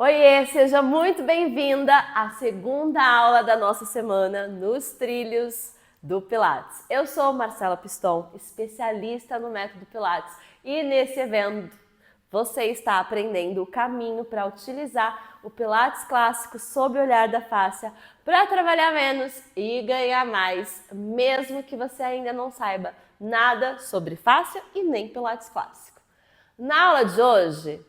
Oiê, seja muito bem-vinda à segunda aula da nossa semana nos trilhos do Pilates. Eu sou Marcela Piston, especialista no método Pilates, e nesse evento você está aprendendo o caminho para utilizar o Pilates clássico sob o olhar da fáscia para trabalhar menos e ganhar mais, mesmo que você ainda não saiba nada sobre fáscia e nem Pilates clássico. Na aula de hoje,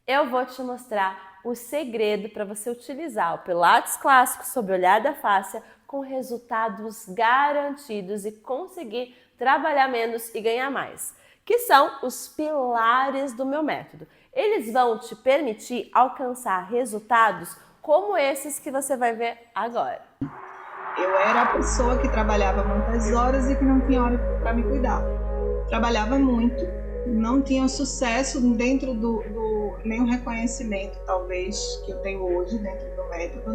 eu vou te mostrar o segredo para você utilizar o Pilates clássico sob o olhar da fáscia com resultados garantidos e conseguir trabalhar menos e ganhar mais, que são os pilares do meu método. Eles vão te permitir alcançar resultados como esses que você vai ver agora. Eu era a pessoa que trabalhava muitas horas e que não tinha hora para me cuidar. Trabalhava muito, não tinha sucesso dentro nem o reconhecimento, talvez, que eu tenho hoje dentro do método,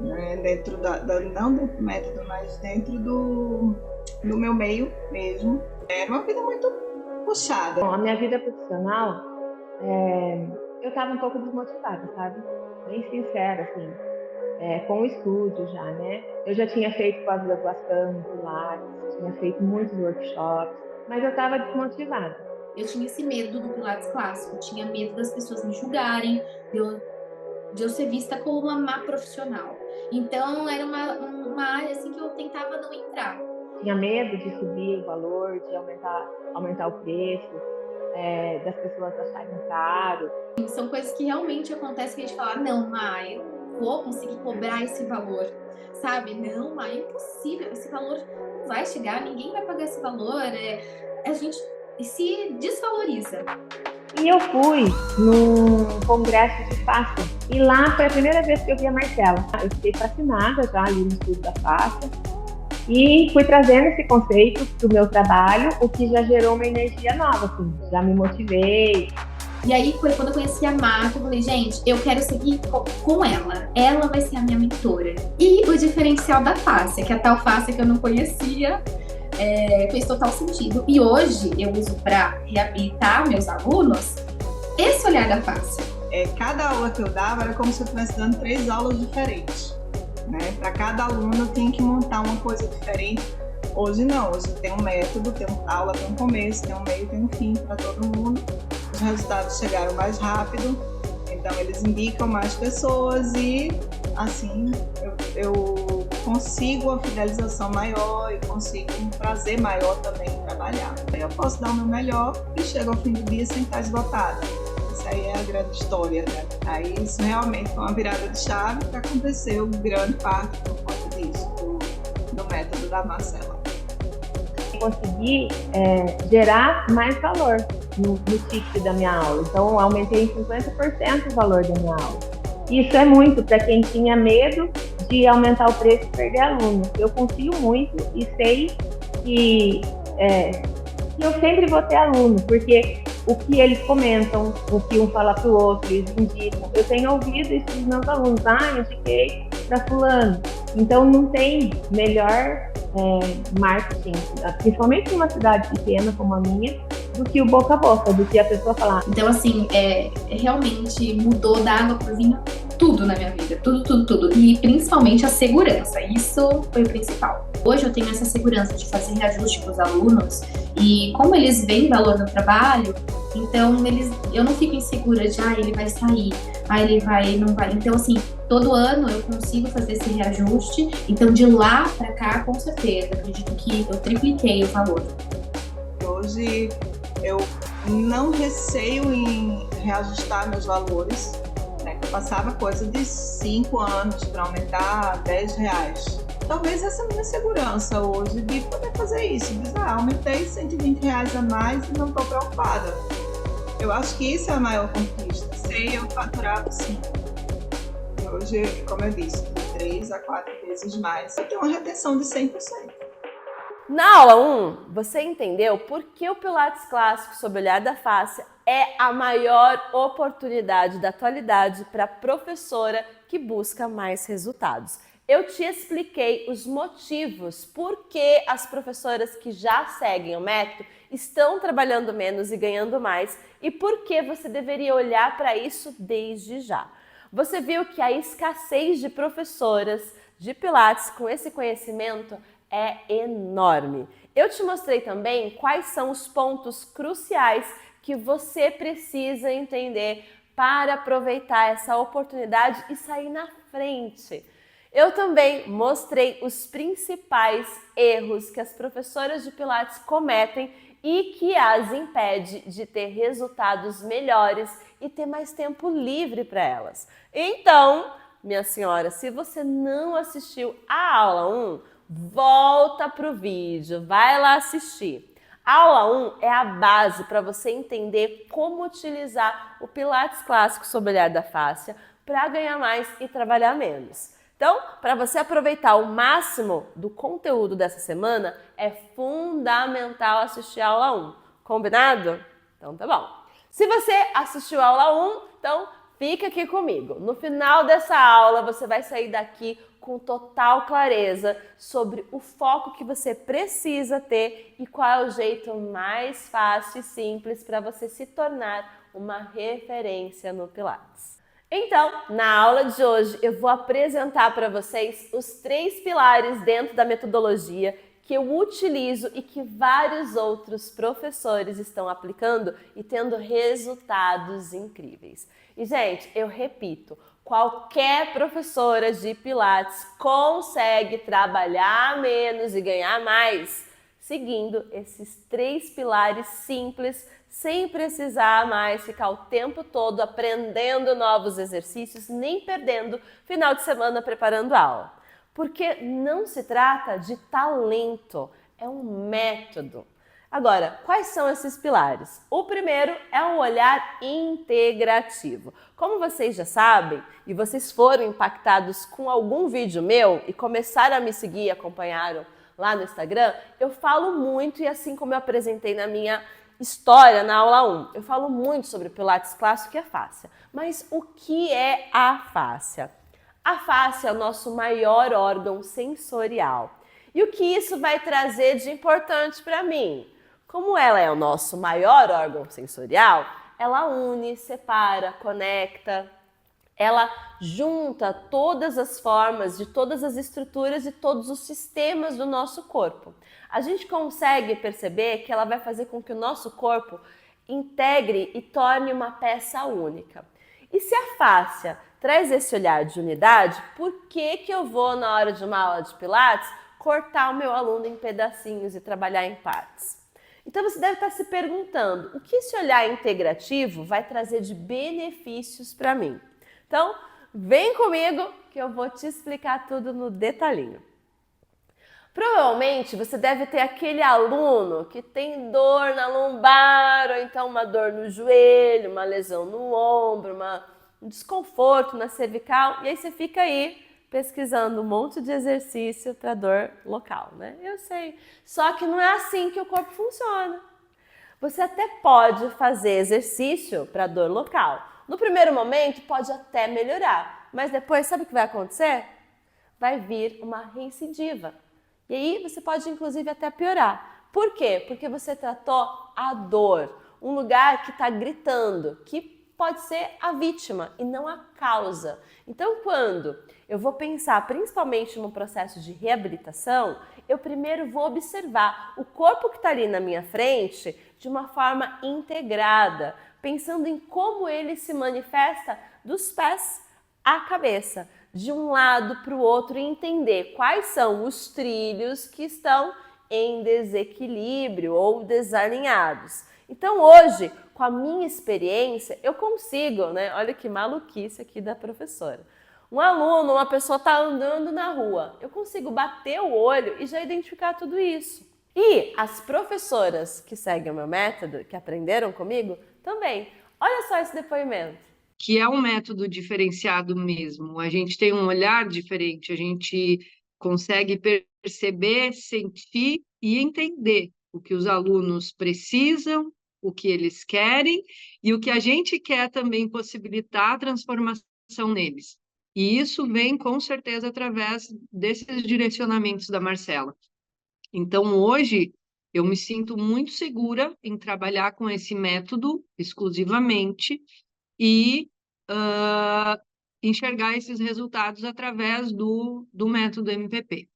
né? Não dentro do método, mas dentro do meu meio mesmo. Era uma vida muito puxada. Bom, a minha vida profissional, eu estava um pouco desmotivada, sabe? Bem sincera, assim, com o estúdio já, né? Eu já tinha feito pós-graduação em Pilates, tinha feito muitos workshops, mas eu estava desmotivada. Eu tinha esse medo do Pilates clássico, eu tinha medo das pessoas me julgarem, de eu ser vista como uma má profissional. Então, era uma área assim, que eu tentava não entrar. Tinha medo de subir o valor, de aumentar o preço, das pessoas acharem caro. São coisas que realmente acontecem que a gente fala, não, Maia, eu vou conseguir cobrar esse valor, sabe? Não, Maia, é impossível, esse valor não vai chegar, ninguém vai pagar esse valor, a gente se desvaloriza. E eu fui num congresso de fáscia, e lá foi a primeira vez que eu vi a Marcela. Eu fiquei fascinada já ali no estudo da fáscia, e fui trazendo esse conceito para o meu trabalho, o que já gerou uma energia nova, assim, já me motivei. E aí foi quando eu conheci a Marta, eu falei, gente, eu quero seguir com ela. Ela vai ser a minha mentora. E o diferencial da fáscia, que é a tal fáscia que eu não conhecia, fez total sentido. E hoje eu uso para reabilitar meus alunos esse olhar da fáscia. Cada aula que eu dava era como se eu estivesse dando 3 aulas diferentes, né? Para cada aluno eu tinha que montar uma coisa diferente. Hoje não, hoje tem um método, tem uma aula, tem um começo, tem um meio, tem um fim para todo mundo. Os resultados chegaram mais rápido, então eles indicam mais pessoas e assim eu consigo a fidelização maior e consigo um prazer maior também em trabalhar. Eu posso dar o meu melhor e chego ao fim do dia sem estar esgotada. Essa aí é a grande história, né? Aí isso realmente foi uma virada de chave que aconteceu grande parte por conta disso, do método da Marcela. Consegui gerar mais valor no ticket da minha aula. Então, eu aumentei em 50% o valor da minha aula. Isso é muito para quem tinha medo de aumentar o preço e perder aluno. Eu confio muito e sei que eu sempre vou ter aluno, porque o que eles comentam, o que um fala para o outro, eles indicam. Eu tenho ouvido isso dos meus alunos. Eu indiquei para fulano. Então, não tem melhor marketing, principalmente numa cidade pequena como a minha, do que o boca a boca, do que a pessoa falar. Então, assim, realmente mudou da água pro vinho tudo na minha vida, tudo. E principalmente a segurança, isso foi o principal. Hoje eu tenho essa segurança de fazer reajuste para os alunos e como eles veem valor no trabalho, então eu não fico insegura de, ele vai sair, ele não vai. Então, assim, todo ano eu consigo fazer esse reajuste, então de lá para cá, com certeza, acredito que eu tripliquei o valor. Hoje eu não receio em reajustar meus valores, né? Eu passava coisa de 5 anos para aumentar R$10. Talvez essa é a minha segurança hoje de poder fazer isso. Aumentei R$120 a mais e não estou preocupada. Eu acho que isso é a maior conquista. Sei, eu faturava 5. E hoje, como eu disse, de 3 a 4 vezes mais. Eu tenho uma retenção de 100%. Na aula 1, você entendeu por que o Pilates clássico sob o olhar da fáscia é a maior oportunidade da atualidade para a professora que busca mais resultados. Eu te expliquei os motivos por que as professoras que já seguem o método estão trabalhando menos e ganhando mais e por que você deveria olhar para isso desde já. Você viu que a escassez de professoras de Pilates com esse conhecimento é enorme. Eu te mostrei também quais são os pontos cruciais que você precisa entender para aproveitar essa oportunidade e sair na frente. Eu também mostrei os principais erros que as professoras de Pilates cometem e que as impede de ter resultados melhores e ter mais tempo livre para elas. Então, minha senhora, se você não assistiu a aula 1, volta para o vídeo, vai lá assistir. A aula 1 é a base para você entender como utilizar o Pilates clássico sob o olhar da fáscia para ganhar mais e trabalhar menos. Então, para você aproveitar o máximo do conteúdo dessa semana, é fundamental assistir a aula 1. Combinado? Então tá bom. Se você assistiu a aula 1, então fica aqui comigo. No final dessa aula, você vai sair daqui com total clareza sobre o foco que você precisa ter e qual é o jeito mais fácil e simples para você se tornar uma referência no Pilates. Então, na aula de hoje, eu vou apresentar para vocês os 3 pilares dentro da metodologia que eu utilizo e que vários outros professores estão aplicando e tendo resultados incríveis. E, gente, eu repito, qualquer professora de Pilates consegue trabalhar menos e ganhar mais seguindo esses 3 pilares simples, sem precisar mais ficar o tempo todo aprendendo novos exercícios, nem perdendo final de semana preparando aula. Porque não se trata de talento, é um método. Agora, quais são esses pilares? O primeiro é um olhar integrativo. Como vocês já sabem, e vocês foram impactados com algum vídeo meu e começaram a me seguir e acompanharam lá no Instagram, eu falo muito, e assim como eu apresentei na minha história na aula 1, eu falo muito sobre Pilates clássico e a fáscia. Mas o que é a fáscia? A fáscia é o nosso maior órgão sensorial. E o que isso vai trazer de importante para mim? Como ela é o nosso maior órgão sensorial, ela une, separa, conecta, ela junta todas as formas de todas as estruturas e todos os sistemas do nosso corpo. A gente consegue perceber que ela vai fazer com que o nosso corpo integre e torne uma peça única. E se a fáscia traz esse olhar de unidade, por que eu vou, na hora de uma aula de Pilates, cortar o meu aluno em pedacinhos e trabalhar em partes? Então você deve estar se perguntando, o que esse olhar integrativo vai trazer de benefícios para mim? Então, vem comigo que eu vou te explicar tudo no detalhinho. Provavelmente você deve ter aquele aluno que tem dor na lombar, ou então uma dor no joelho, uma lesão no ombro, um desconforto na cervical, e aí você fica aí pesquisando um monte de exercício para dor local, né? Eu sei, só que não é assim que o corpo funciona. Você até pode fazer exercício para dor local. No primeiro momento pode até melhorar, mas depois sabe o que vai acontecer? Vai vir uma recidiva. E aí você pode inclusive até piorar. Por quê? Porque você tratou a dor, um lugar que está gritando, que pode ser a vítima e não a causa. Então, quando eu vou pensar principalmente no processo de reabilitação, eu primeiro vou observar o corpo que está ali na minha frente de uma forma integrada, pensando em como ele se manifesta dos pés à cabeça, de um lado para o outro, e entender quais são os trilhos que estão em desequilíbrio ou desalinhados. Então hoje, com a minha experiência, eu consigo, né? Olha que maluquice aqui da professora. Um aluno, uma pessoa está andando na rua, eu consigo bater o olho e já identificar tudo isso. E as professoras que seguem o meu método, que aprenderam comigo, também. Olha só esse depoimento. Que é um método diferenciado mesmo. A gente tem um olhar diferente, a gente consegue perceber, sentir e entender o que os alunos precisam, o que eles querem e o que a gente quer também possibilitar a transformação neles. E isso vem com certeza através desses direcionamentos da Marcela. Então, hoje, eu me sinto muito segura em trabalhar com esse método exclusivamente e enxergar esses resultados através do método MPP.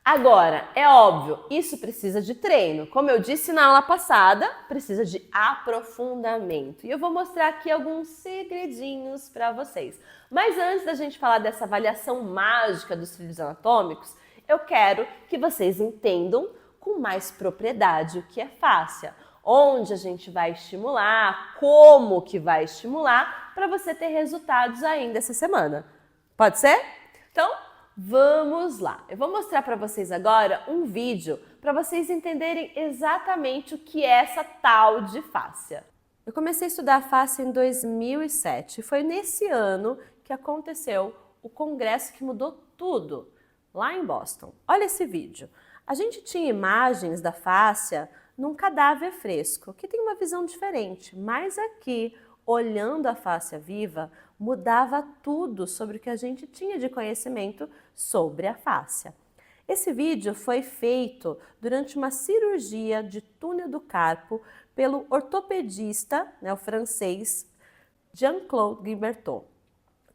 Agora, é óbvio, isso precisa de treino. Como eu disse na aula passada, precisa de aprofundamento. E eu vou mostrar aqui alguns segredinhos para vocês. Mas antes da gente falar dessa avaliação mágica dos trilhos anatômicos, eu quero que vocês entendam com mais propriedade o que é fáscia, onde a gente vai estimular, como que vai estimular, para você ter resultados ainda essa semana. Pode ser? Então, vamos lá! Eu vou mostrar para vocês agora um vídeo para vocês entenderem exatamente o que é essa tal de fáscia. Eu comecei a estudar fáscia em 2007 e foi nesse ano que aconteceu o congresso que mudou tudo, lá em Boston. Olha esse vídeo. A gente tinha imagens da fáscia num cadáver fresco, que tem uma visão diferente, mas aqui, olhando a fáscia viva, mudava tudo sobre o que a gente tinha de conhecimento sobre a fáscia. Esse vídeo foi feito durante uma cirurgia de túnel do carpo pelo ortopedista, o francês Jean-Claude Guimberteau.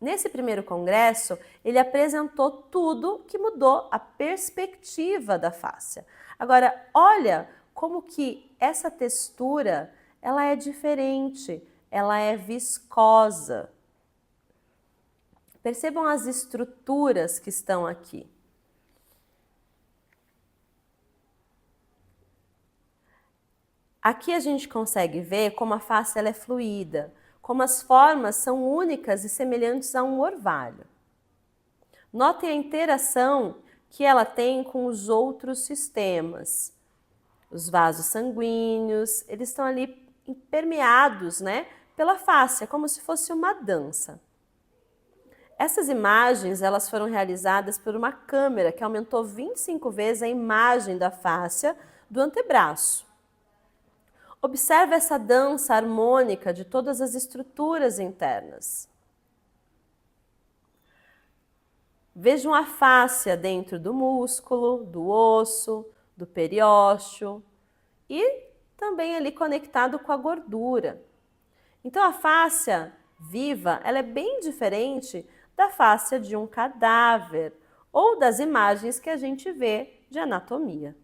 Nesse primeiro congresso, ele apresentou tudo que mudou a perspectiva da fáscia. Agora, olha como que essa textura, ela é diferente, ela é viscosa. Percebam as estruturas que estão aqui. Aqui a gente consegue ver como a face ela é fluida, como as formas são únicas e semelhantes a um orvalho. Notem a interação que ela tem com os outros sistemas. Os vasos sanguíneos, eles estão ali permeados, pela fáscia, como se fosse uma dança. Essas imagens, elas foram realizadas por uma câmera que aumentou 25 vezes a imagem da fáscia do antebraço. Observe essa dança harmônica de todas as estruturas internas. Vejam a fáscia dentro do músculo, do osso, do periósteo e também ali conectado com a gordura. Então a fáscia viva, ela é bem diferente da fáscia de um cadáver ou das imagens que a gente vê de anatomia.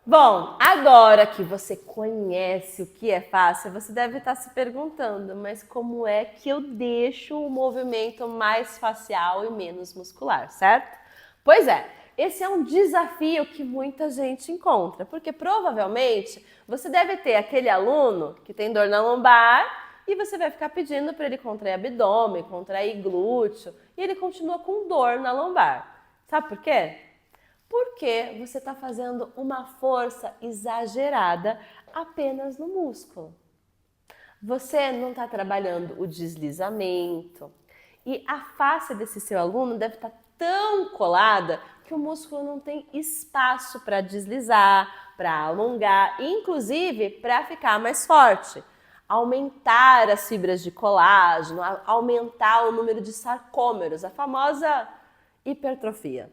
Bom, agora que você conhece o que é fáscia, você deve estar se perguntando, mas como é que eu deixo o movimento mais facial e menos muscular, certo? Pois é, esse é um desafio que muita gente encontra, porque provavelmente você deve ter aquele aluno que tem dor na lombar e você vai ficar pedindo para ele contrair abdômen, contrair glúteo e ele continua com dor na lombar. Sabe por quê? Porque você está fazendo uma força exagerada apenas no músculo. Você não está trabalhando o deslizamento e a face desse seu aluno deve estar tão colada que o músculo não tem espaço para deslizar, para alongar, inclusive para ficar mais forte. Aumentar as fibras de colágeno, aumentar o número de sarcômeros, a famosa hipertrofia.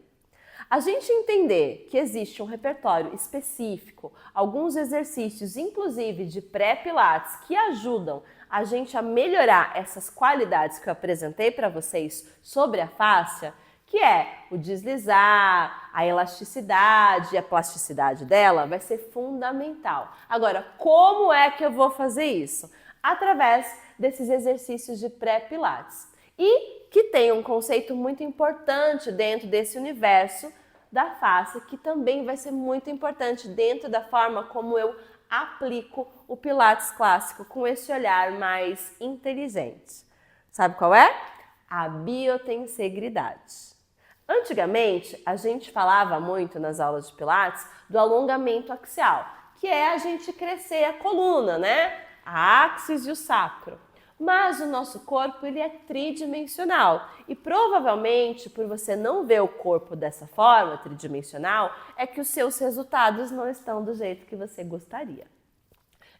A gente entender que existe um repertório específico, alguns exercícios, inclusive de pré-pilates, que ajudam a gente a melhorar essas qualidades que eu apresentei para vocês sobre a fáscia, que é o deslizar, a elasticidade e a plasticidade dela vai ser fundamental. Agora, como é que eu vou fazer isso? Através desses exercícios de pré-pilates. E que tem um conceito muito importante dentro desse universo da face, que também vai ser muito importante dentro da forma como eu aplico o Pilates clássico com esse olhar mais inteligente. Sabe qual é? A biotensegridade. Antigamente, a gente falava muito nas aulas de Pilates do alongamento axial, que é a gente crescer a coluna, A axis e o sacro. Mas o nosso corpo ele é tridimensional e provavelmente por você não ver o corpo dessa forma tridimensional é que os seus resultados não estão do jeito que você gostaria.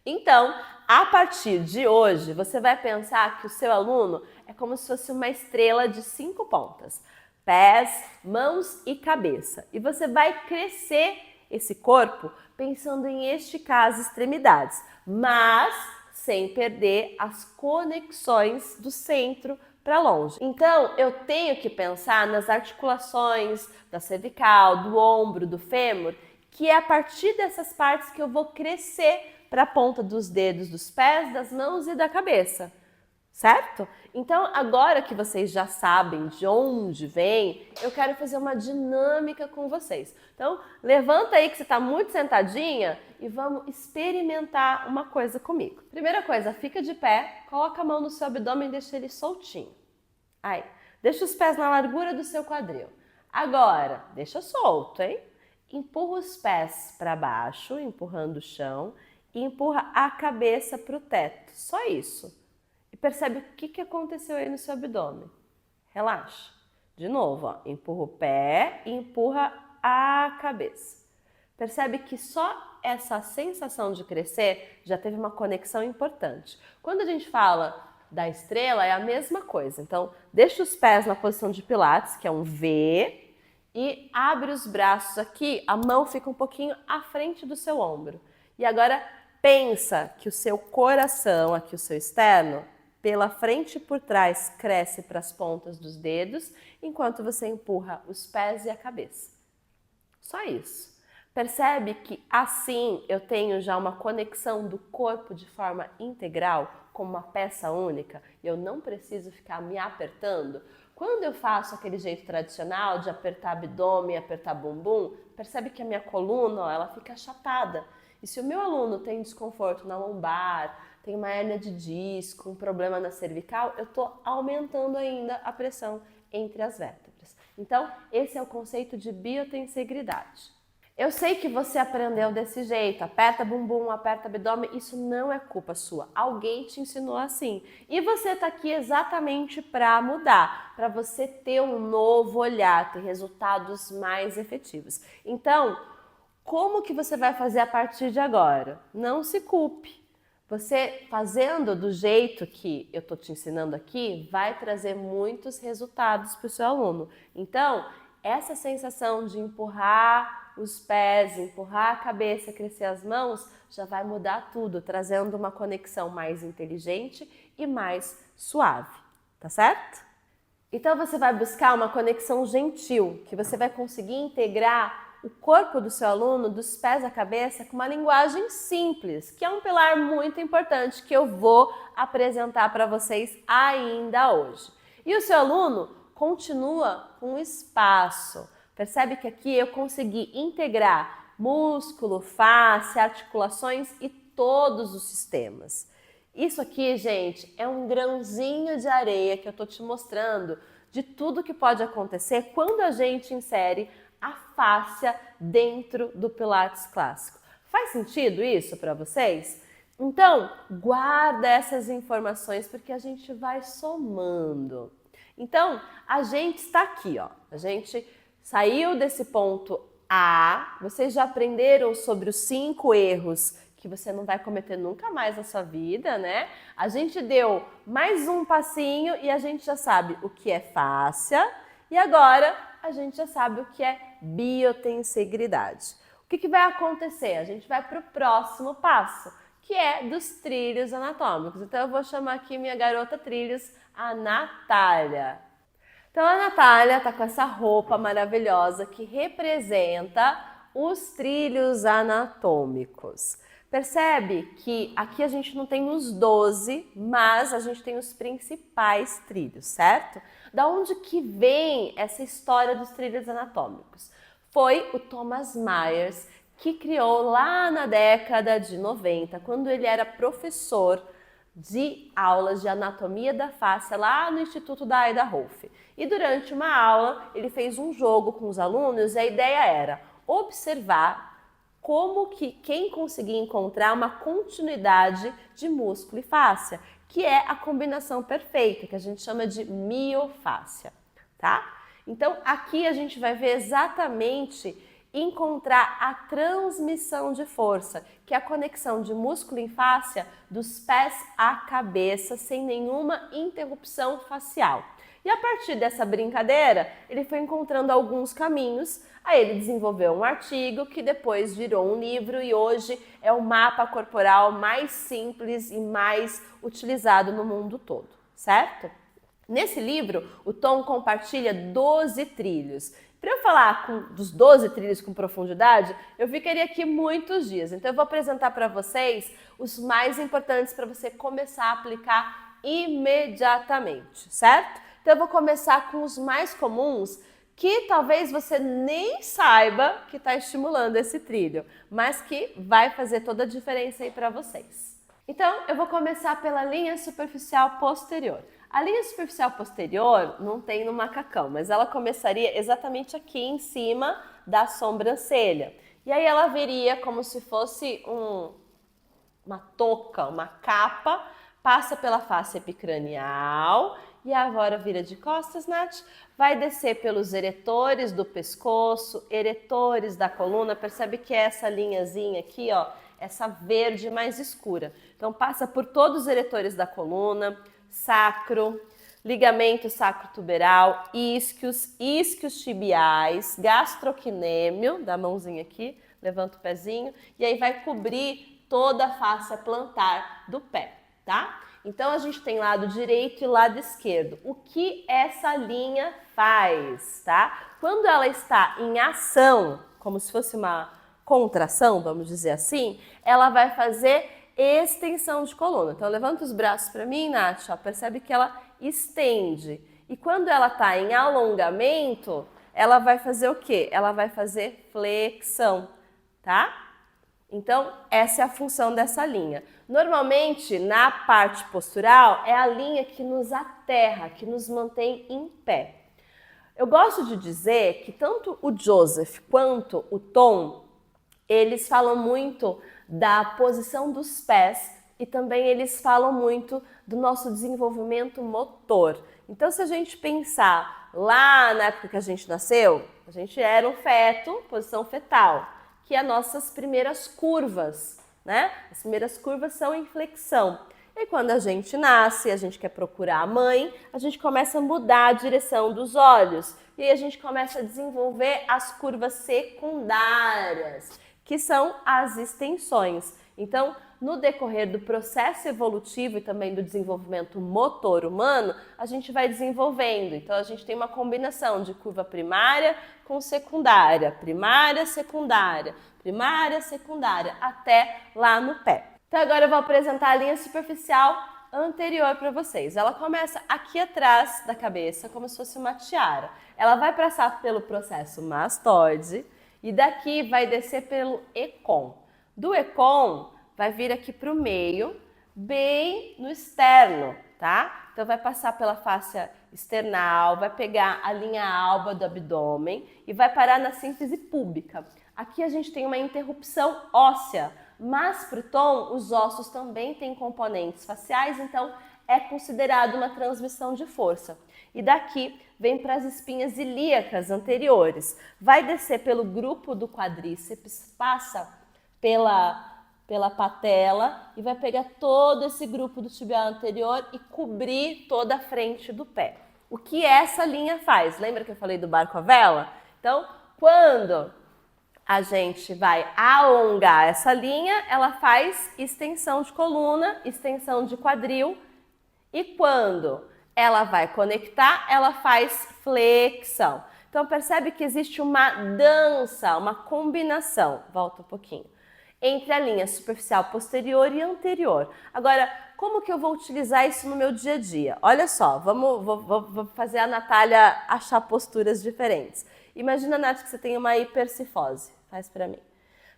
Então, a partir de hoje, você vai pensar que o seu aluno é como se fosse uma estrela de 5 pontas, pés, mãos e cabeça. E você vai crescer esse corpo pensando em esticar as extremidades, mas sem perder as conexões do centro para longe. Então, eu tenho que pensar nas articulações da cervical, do ombro, do fêmur, que é a partir dessas partes que eu vou crescer para a ponta dos dedos, dos pés, das mãos e da cabeça. Certo? Então, agora que vocês já sabem de onde vem, eu quero fazer uma dinâmica com vocês. Então, levanta aí que você está muito sentadinha e vamos experimentar uma coisa comigo. Primeira coisa, fica de pé, coloca a mão no seu abdômen e deixa ele soltinho. Aí, deixa os pés na largura do seu quadril. Agora, deixa solto, hein? Empurra os pés para baixo, empurrando o chão, e empurra a cabeça para o teto. Só isso. E percebe o que aconteceu aí no seu abdômen. Relaxa. De novo, ó, empurra o pé e empurra a cabeça. Percebe que só essa sensação de crescer já teve uma conexão importante. Quando a gente fala da estrela, é a mesma coisa. Então, deixa os pés na posição de Pilates, que é um V, e abre os braços aqui, a mão fica um pouquinho à frente do seu ombro. E agora, pensa que o seu coração, aqui o seu externo, pela frente e por trás cresce para as pontas dos dedos, enquanto você empurra os pés e a cabeça. Só isso. Percebe que assim eu tenho já uma conexão do corpo de forma integral, como uma peça única, e eu não preciso ficar me apertando? Quando eu faço aquele jeito tradicional de apertar abdômen, apertar bumbum, percebe que a minha coluna, ó, ela fica achatada. E se o meu aluno tem desconforto na lombar, tem uma hérnia de disco, um problema na cervical, eu estou aumentando ainda a pressão entre as vértebras. Então, esse é o conceito de biotensegridade. Eu sei que você aprendeu desse jeito, aperta bumbum, aperta abdômen, isso não é culpa sua. Alguém te ensinou assim. E você está aqui exatamente para mudar, para você ter um novo olhar, ter resultados mais efetivos. Então, como que você vai fazer a partir de agora? Não se culpe. Você fazendo do jeito que eu estou te ensinando aqui, vai trazer muitos resultados para o seu aluno. Então, essa sensação de empurrar os pés, empurrar a cabeça, crescer as mãos, já vai mudar tudo, trazendo uma conexão mais inteligente e mais suave, tá certo? Então você vai buscar uma conexão gentil, que você vai conseguir integrar o corpo do seu aluno, dos pés à cabeça, com uma linguagem simples, que é um pilar muito importante que eu vou apresentar para vocês ainda hoje. E o seu aluno continua com espaço. Percebe que aqui eu consegui integrar músculo, face, articulações e todos os sistemas. Isso aqui, gente, é um grãozinho de areia que eu estou te mostrando de tudo que pode acontecer quando a gente insere a fáscia dentro do Pilates clássico. Faz sentido isso para vocês? Então, guarda essas informações porque a gente vai somando. Então, a gente está aqui, ó. A gente saiu desse ponto A, vocês já aprenderam sobre os 5 erros que você não vai cometer nunca mais na sua vida, né? A gente deu mais um passinho e a gente já sabe o que é fáscia e agora a gente já sabe o que é biotensegridade. O que vai acontecer? A gente vai para o próximo passo, que é dos trilhos anatômicos. Então eu vou chamar aqui minha garota trilhos, a Natália. Então a Natália está com essa roupa maravilhosa que representa os trilhos anatômicos. Percebe que aqui a gente não tem os 12, mas a gente tem os principais trilhos, certo? Da onde que vem essa história dos trilhos anatômicos? Foi o Thomas Myers que criou lá na década de 90, quando ele era professor de aulas de anatomia da face lá no Instituto da Ida Rolf. E durante uma aula ele fez um jogo com os alunos e a ideia era observar como que quem conseguia encontrar uma continuidade de músculo e fáscia, que é a combinação perfeita, que a gente chama de miofáscia, tá? Então aqui a gente vai ver exatamente encontrar a transmissão de força, que é a conexão de músculo e fáscia dos pés à cabeça, sem nenhuma interrupção facial. E a partir dessa brincadeira, ele foi encontrando alguns caminhos, aí ele desenvolveu um artigo que depois virou um livro e hoje é o mapa corporal mais simples e mais utilizado no mundo todo, certo? Nesse livro, o Tom compartilha 12 trilhos. Para eu falar dos 12 trilhos com profundidade, eu ficaria aqui muitos dias. Então eu vou apresentar para vocês os mais importantes para você começar a aplicar imediatamente, certo? Então eu vou começar com os mais comuns, que talvez você nem saiba que está estimulando esse trilho, mas que vai fazer toda a diferença aí para vocês. Então eu vou começar pela linha superficial posterior. A linha superficial posterior não tem no macacão, mas ela começaria exatamente aqui em cima da sobrancelha. E aí ela viria como se fosse uma touca, uma capa, passa pela face epicranial e agora vira de costas, Nath. Vai descer pelos eretores do pescoço, eretores da coluna. Percebe que é essa linhazinha aqui, ó, essa verde mais escura. Então passa por todos os eretores da coluna, sacro, ligamento sacrotuberal, isquios, isquios tibiais, gastrocnêmio, da mãozinha aqui, levanta o pezinho, e aí vai cobrir toda a face plantar do pé, tá? Então a gente tem lado direito e lado esquerdo. O que essa linha faz, tá? Quando ela está em ação, como se fosse uma contração, vamos dizer assim, ela vai fazer extensão de coluna. Então levanta os braços para mim, Nath, ó, percebe que ela estende. E quando ela está em alongamento, ela vai fazer o quê? Ela vai fazer flexão, tá? Então essa é a função dessa linha. Normalmente na parte postural é a linha que nos aterra, que nos mantém em pé. Eu gosto de dizer que tanto o Joseph quanto o Tom, eles falam muito da posição dos pés e também eles falam muito do nosso desenvolvimento motor. Então, se a gente pensar lá na época que a gente nasceu, a gente era um feto, posição fetal, que é as nossas primeiras curvas, né? As primeiras curvas são em flexão. E quando a gente nasce, a gente quer procurar a mãe, a gente começa a mudar a direção dos olhos. E aí a gente começa a desenvolver as curvas secundárias, que são as extensões. Então, no decorrer do processo evolutivo e também do desenvolvimento motor humano, a gente vai desenvolvendo. Então, a gente tem uma combinação de curva primária com secundária, primária, secundária, primária, secundária, até lá no pé. Então, agora eu vou apresentar a linha superficial anterior para vocês. Ela começa aqui atrás da cabeça, como se fosse uma tiara. Ela vai passar pelo processo mastoide, e daqui vai descer pelo econ. Do econ vai vir aqui para o meio, bem no externo, tá? Então vai passar pela face external, vai pegar a linha alba do abdômen e vai parar na síntese púbica. Aqui a gente tem uma interrupção óssea, mas para o Tom os ossos também têm componentes faciais, então é considerado uma transmissão de força. E daqui vem para as espinhas ilíacas anteriores. Vai descer pelo grupo do quadríceps, passa pela patela e vai pegar todo esse grupo do tibial anterior e cobrir toda a frente do pé. O que essa linha faz? Lembra que eu falei do barco à vela? Então, quando a gente vai alongar essa linha, ela faz extensão de coluna, extensão de quadril, e quando ela vai conectar, ela faz flexão. Então percebe que existe uma dança, uma combinação, volta um pouquinho, entre a linha superficial posterior e anterior. Agora, como que eu vou utilizar isso no meu dia a dia? Olha só, vou fazer a Natália achar posturas diferentes. Imagina, Nath, que você tem uma hipercifose. Faz para mim.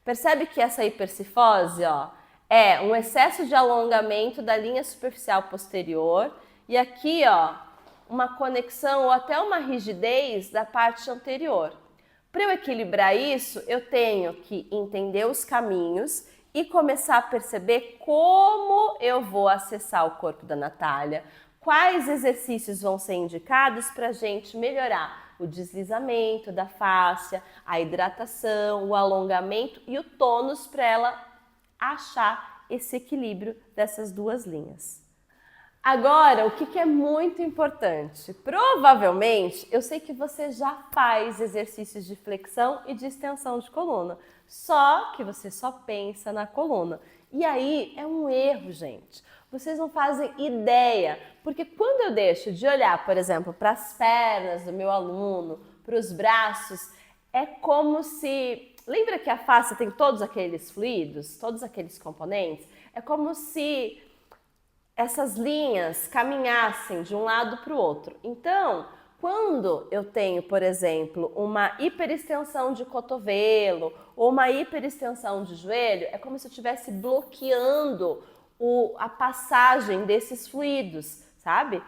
Percebe que essa hipercifose, ó, é um excesso de alongamento da linha superficial posterior e aqui, ó, uma conexão ou até uma rigidez da parte anterior. Para eu equilibrar isso, eu tenho que entender os caminhos e começar a perceber como eu vou acessar o corpo da Natália, quais exercícios vão ser indicados para a gente melhorar o deslizamento da fáscia, a hidratação, o alongamento e o tônus para ela achar esse equilíbrio dessas duas linhas. Agora, o que é muito importante? Provavelmente, eu sei que você já faz exercícios de flexão e de extensão de coluna, só que você só pensa na coluna. E aí é um erro, gente, vocês não fazem ideia, porque quando eu deixo de olhar, por exemplo, para as pernas do meu aluno, para os braços, é como se... Lembra que a face tem todos aqueles fluidos, todos aqueles componentes? É como se essas linhas caminhassem de um lado para o outro. Então, quando eu tenho, por exemplo, uma hiperextensão de cotovelo ou uma hiperextensão de joelho, é como se eu estivesse bloqueando a passagem desses fluidos, sabe?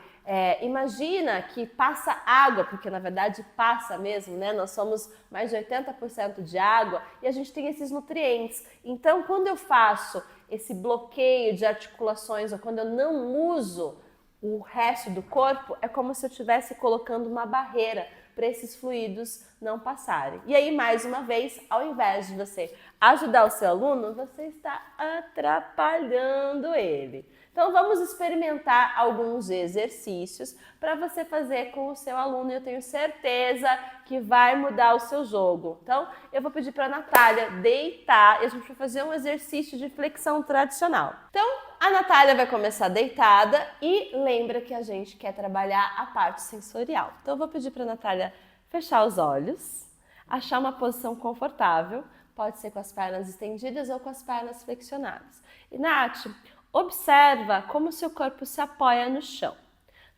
Imagina que passa água, porque na verdade passa mesmo, né? Nós somos mais de 80% de água e a gente tem esses nutrientes. Então, quando eu faço esse bloqueio de articulações ou quando eu não uso o resto do corpo, é como se eu estivesse colocando uma barreira para esses fluidos não passarem. E aí, mais uma vez, ao invés de você ajudar o seu aluno, você está atrapalhando ele. Então, vamos experimentar alguns exercícios para você fazer com o seu aluno e eu tenho certeza que vai mudar o seu jogo. Então, eu vou pedir para a Natália deitar e a gente vai fazer um exercício de flexão tradicional. Então, a Natália vai começar deitada e lembra que a gente quer trabalhar a parte sensorial. Então, eu vou pedir para a Natália fechar os olhos, achar uma posição confortável, pode ser com as pernas estendidas ou com as pernas flexionadas. E, Nath, observa como o seu corpo se apoia no chão.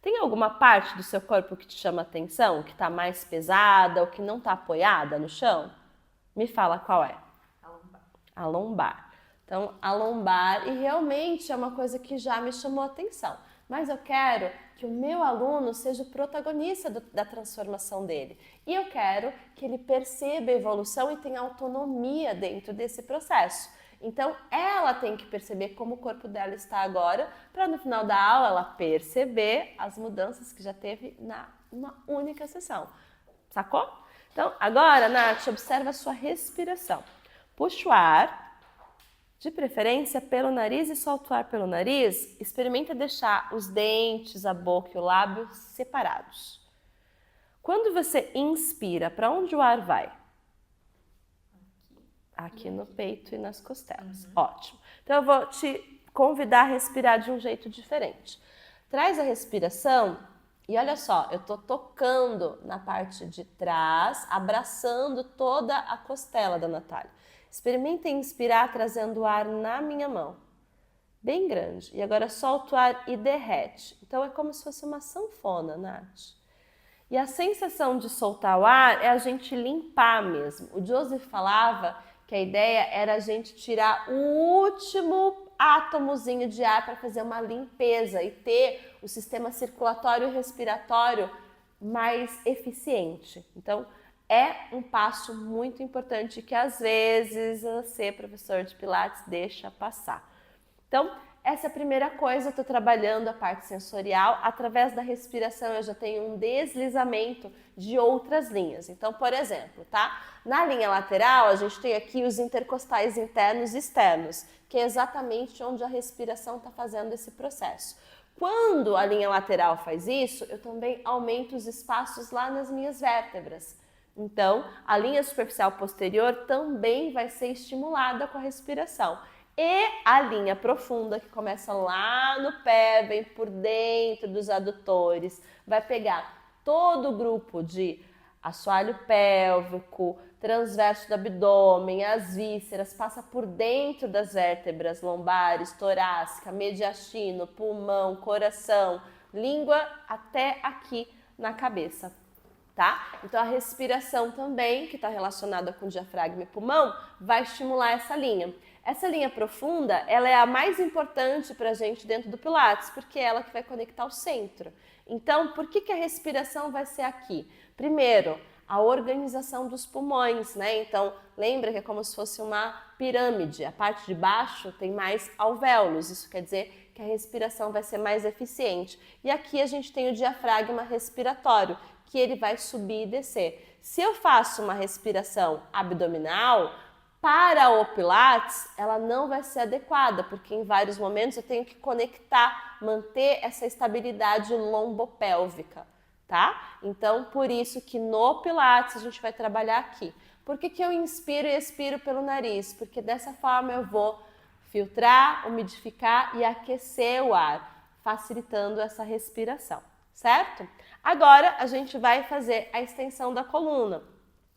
Tem alguma parte do seu corpo que te chama atenção, que está mais pesada ou que não está apoiada no chão? Me fala qual é. A lombar. A lombar. Então, a lombar, e realmente é uma coisa que já me chamou a atenção. Mas eu quero que o meu aluno seja o protagonista da transformação dele. E eu quero que ele perceba a evolução e tenha autonomia dentro desse processo. Então, ela tem que perceber como o corpo dela está agora, para no final da aula ela perceber as mudanças que já teve numa única sessão. Sacou? Então, agora, Nath, observa a sua respiração. Puxa o ar, de preferência pelo nariz e solta o ar pelo nariz. Experimenta deixar os dentes, a boca e o lábio separados. Quando você inspira, para onde o ar vai? Aqui no peito e nas costelas. Ótimo. Então, eu vou te convidar a respirar de um jeito diferente. Traz a respiração e olha só, eu tô tocando na parte de trás, abraçando toda a costela da Natália. Experimenta inspirar trazendo o ar na minha mão. Bem grande. E agora solta o ar e derrete. Então, é como se fosse uma sanfona, Nath. E a sensação de soltar o ar é a gente limpar mesmo. O Joseph falava que a ideia era a gente tirar o último átomozinho de ar para fazer uma limpeza e ter o sistema circulatório e respiratório mais eficiente. Então, é um passo muito importante que às vezes você, professor de Pilates, deixa passar. Então, essa é a primeira coisa, eu estou trabalhando a parte sensorial. Através da respiração eu já tenho um deslizamento de outras linhas. Então, por exemplo, tá? Na linha lateral a gente tem aqui os intercostais internos e externos, que é exatamente onde a respiração está fazendo esse processo. Quando a linha lateral faz isso, eu também aumento os espaços lá nas minhas vértebras. Então, a linha superficial posterior também vai ser estimulada com a respiração. E a linha profunda, que começa lá no pé, vem por dentro dos adutores, vai pegar todo o grupo de assoalho pélvico, transverso do abdômen, as vísceras, passa por dentro das vértebras lombares, torácica, mediastino, pulmão, coração, língua até aqui na cabeça. Tá? Então, a respiração também, que está relacionada com o diafragma e pulmão, vai estimular essa linha. Essa linha profunda, ela é a mais importante para a gente dentro do Pilates, porque é ela que vai conectar o centro. Então, por que a respiração vai ser aqui? Primeiro, a organização dos pulmões, né? Então, lembra que é como se fosse uma pirâmide. A parte de baixo tem mais alvéolos, isso quer dizer que a respiração vai ser mais eficiente. E aqui a gente tem o diafragma respiratório, que ele vai subir e descer. Se eu faço uma respiração abdominal, para o Pilates, ela não vai ser adequada, porque em vários momentos eu tenho que conectar, manter essa estabilidade lombopélvica, tá? Então, por isso que no Pilates a gente vai trabalhar aqui. Por que eu inspiro e expiro pelo nariz? Porque dessa forma eu vou filtrar, umidificar e aquecer o ar, facilitando essa respiração, certo? Agora a gente vai fazer a extensão da coluna.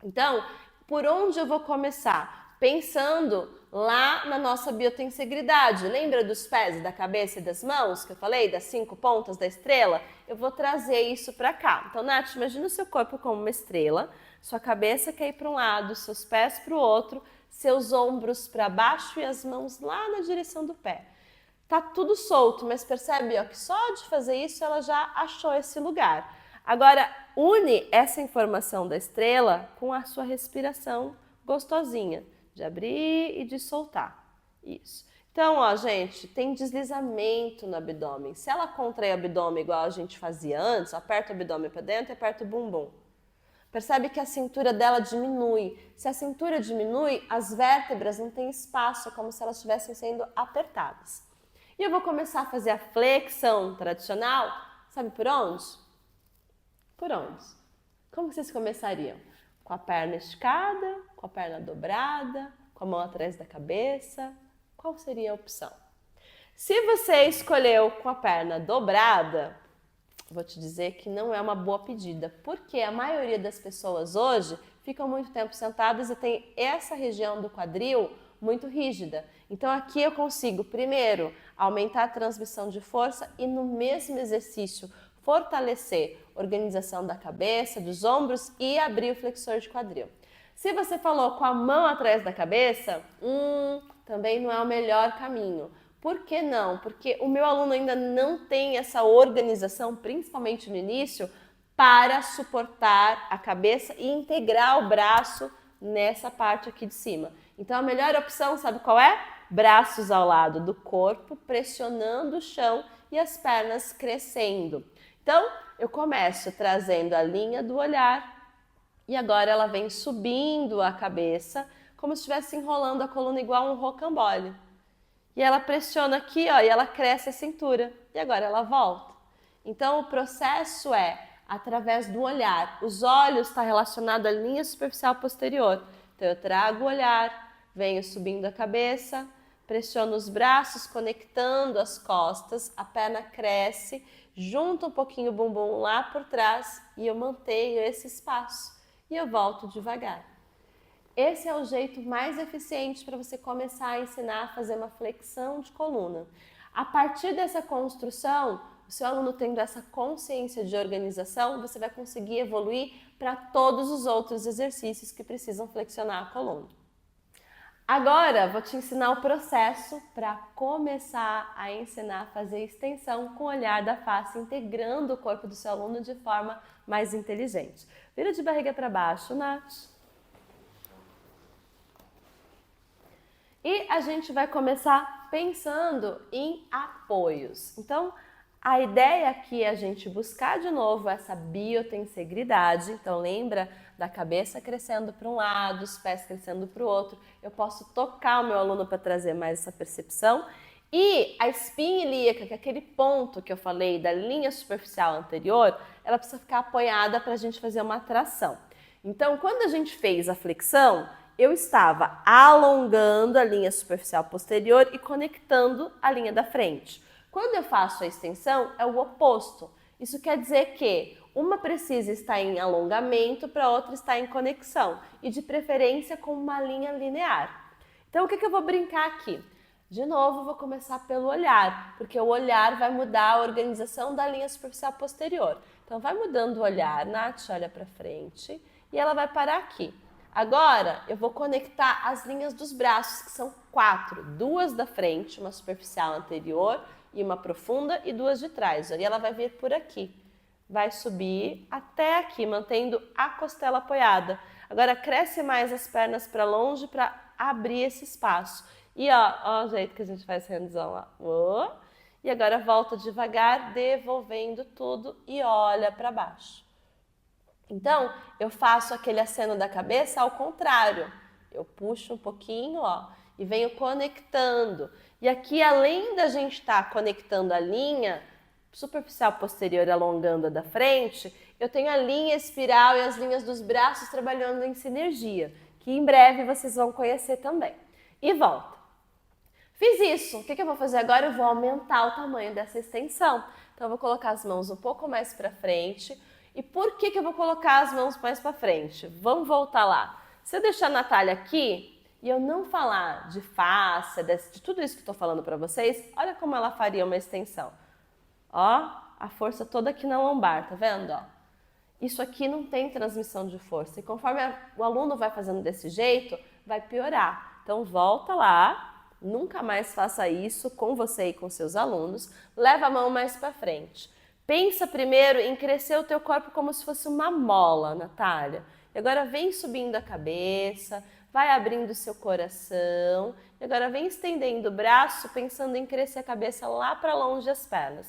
Então, por onde eu vou começar? Pensando lá na nossa biotensegridade. Lembra dos pés, da cabeça e das mãos que eu falei, das 5 pontas da estrela? Eu vou trazer isso para cá. Então, Nath, imagina o seu corpo como uma estrela, sua cabeça quer ir para um lado, seus pés para o outro, seus ombros para baixo e as mãos lá na direção do pé. Tá tudo solto, mas percebe ó, que só de fazer isso ela já achou esse lugar. Agora, une essa informação da estrela com a sua respiração gostosinha, de abrir e de soltar. Isso. Então, ó, gente, tem deslizamento no abdômen. Se ela contrai o abdômen igual a gente fazia antes, aperta o abdômen para dentro e aperta o bumbum. Percebe que a cintura dela diminui. Se a cintura diminui, as vértebras não têm espaço, é como se elas estivessem sendo apertadas. E eu vou começar a fazer a flexão tradicional, sabe por onde? Por onde? Como vocês começariam? Com a perna esticada, com a perna dobrada, com a mão atrás da cabeça? Qual seria a opção? Se você escolheu com a perna dobrada, vou te dizer que não é uma boa pedida, porque a maioria das pessoas hoje ficam muito tempo sentadas e tem essa região do quadril muito rígida. Então aqui eu consigo, primeiro, aumentar a transmissão de força e no mesmo exercício fortalecer a organização da cabeça, dos ombros e abrir o flexor de quadril. Se você falou com a mão atrás da cabeça, também não é o melhor caminho. Por que não? Porque o meu aluno ainda não tem essa organização, principalmente no início, para suportar a cabeça e integrar o braço nessa parte aqui de cima. Então a melhor opção, sabe qual é? Braços ao lado do corpo, pressionando o chão e as pernas crescendo. Então, eu começo trazendo a linha do olhar e agora ela vem subindo a cabeça, como se estivesse enrolando a coluna igual um rocambole. E ela pressiona aqui, ó, e ela cresce a cintura. E agora ela volta. Então, o processo é através do olhar. Os olhos estão relacionados à linha superficial posterior. Então, eu trago o olhar, venho subindo a cabeça, pressiono os braços, conectando as costas, a perna cresce, junta um pouquinho o bumbum lá por trás e eu mantenho esse espaço. E eu volto devagar. Esse é o jeito mais eficiente para você começar a ensinar a fazer uma flexão de coluna. A partir dessa construção, o seu aluno tendo essa consciência de organização, você vai conseguir evoluir para todos os outros exercícios que precisam flexionar a coluna. Agora, vou te ensinar o processo para começar a ensinar a fazer extensão com o olhar da face, integrando o corpo do seu aluno de forma mais inteligente. Vira de barriga para baixo, Nath. E a gente vai começar pensando em apoios. Então, a ideia aqui é a gente buscar de novo essa biotensegridade. Então, lembra da cabeça crescendo para um lado, os pés crescendo para o outro. Eu posso tocar o meu aluno para trazer mais essa percepção. E a espinha ilíaca, que é aquele ponto que eu falei da linha superficial anterior, ela precisa ficar apoiada para a gente fazer uma tração. Então, quando a gente fez a flexão, eu estava alongando a linha superficial posterior e conectando a linha da frente. Quando eu faço a extensão, é o oposto. Isso quer dizer que uma precisa estar em alongamento para a outra estar em conexão. E de preferência com uma linha linear. Então, o que eu vou brincar aqui? De novo, vou começar pelo olhar, porque o olhar vai mudar a organização da linha superficial posterior. Então, vai mudando o olhar, Nath, olha para frente e ela vai parar aqui. Agora, eu vou conectar as linhas dos braços, que são 4. 2 da frente, uma superficial anterior e uma profunda, e 2 de trás. E ela vai vir por aqui. Vai subir até aqui, mantendo a costela apoiada. Agora, cresce mais as pernas para longe para abrir esse espaço. E ó o jeito que a gente faz hands-on lá. E agora volta devagar, devolvendo tudo e olha para baixo. Então, eu faço aquele aceno da cabeça ao contrário. Eu puxo um pouquinho, ó, e venho conectando. E aqui, além da gente estar conectando a linha superficial posterior alongando a da frente, eu tenho a linha espiral e as linhas dos braços trabalhando em sinergia, que em breve vocês vão conhecer também. E volta. Fiz isso. O que eu vou fazer agora? Eu vou aumentar o tamanho dessa extensão. Então, eu vou colocar as mãos um pouco mais para frente. E por que eu vou colocar as mãos mais para frente? Vamos voltar lá. Se eu deixar a Natália aqui e eu não falar de fáscia, de tudo isso que eu estou falando para vocês, olha como ela faria uma extensão. Ó, a força toda aqui na lombar, tá vendo? Ó. Isso aqui não tem transmissão de força. E conforme o aluno vai fazendo desse jeito, vai piorar. Então, volta lá. Nunca mais faça isso com você e com seus alunos. Leva a mão mais para frente. Pensa primeiro em crescer o teu corpo como se fosse uma mola, Natália. E agora vem subindo a cabeça, vai abrindo o seu coração. E agora vem estendendo o braço, pensando em crescer a cabeça lá para longe as pernas.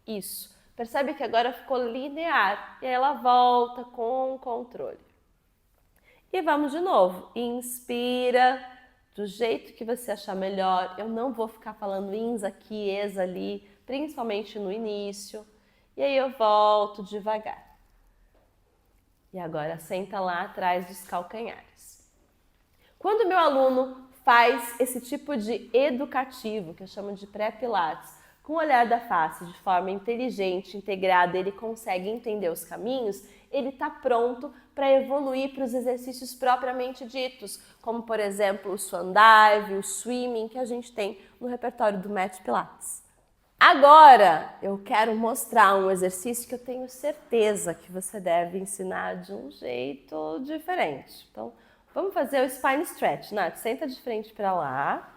Isso. Percebe que agora ficou linear. E aí ela volta com controle. E vamos de novo. Inspira. Do jeito que você achar melhor. Eu não vou ficar falando ins aqui, es ali, principalmente no início. E aí eu volto devagar. E agora senta lá atrás dos calcanhares. Quando o meu aluno faz esse tipo de educativo, que eu chamo de pré-pilates, com o olhar da face de forma inteligente, integrada, ele consegue entender os caminhos, ele está pronto para evoluir para os exercícios propriamente ditos, como por exemplo o swan dive, o swimming que a gente tem no repertório do método Pilates. Agora eu quero mostrar um exercício que eu tenho certeza que você deve ensinar de um jeito diferente. Então vamos fazer o spine stretch. Nath, senta de frente para lá.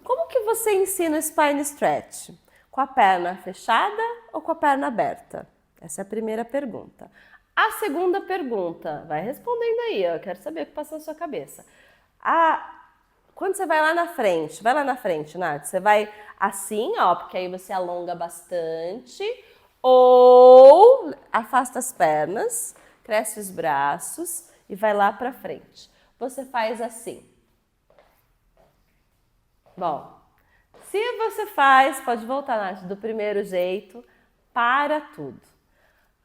Como que você ensina o spine stretch? Com a perna fechada ou com a perna aberta? Essa é a primeira pergunta. A segunda pergunta, vai respondendo aí, eu quero saber o que passa na sua cabeça. Quando você vai lá na frente, Nath, você vai assim, ó, porque aí você alonga bastante, ou afasta as pernas, cresce os braços e vai lá pra frente. Você faz assim. Bom, se você faz, pode voltar, Nath, do primeiro jeito, para tudo.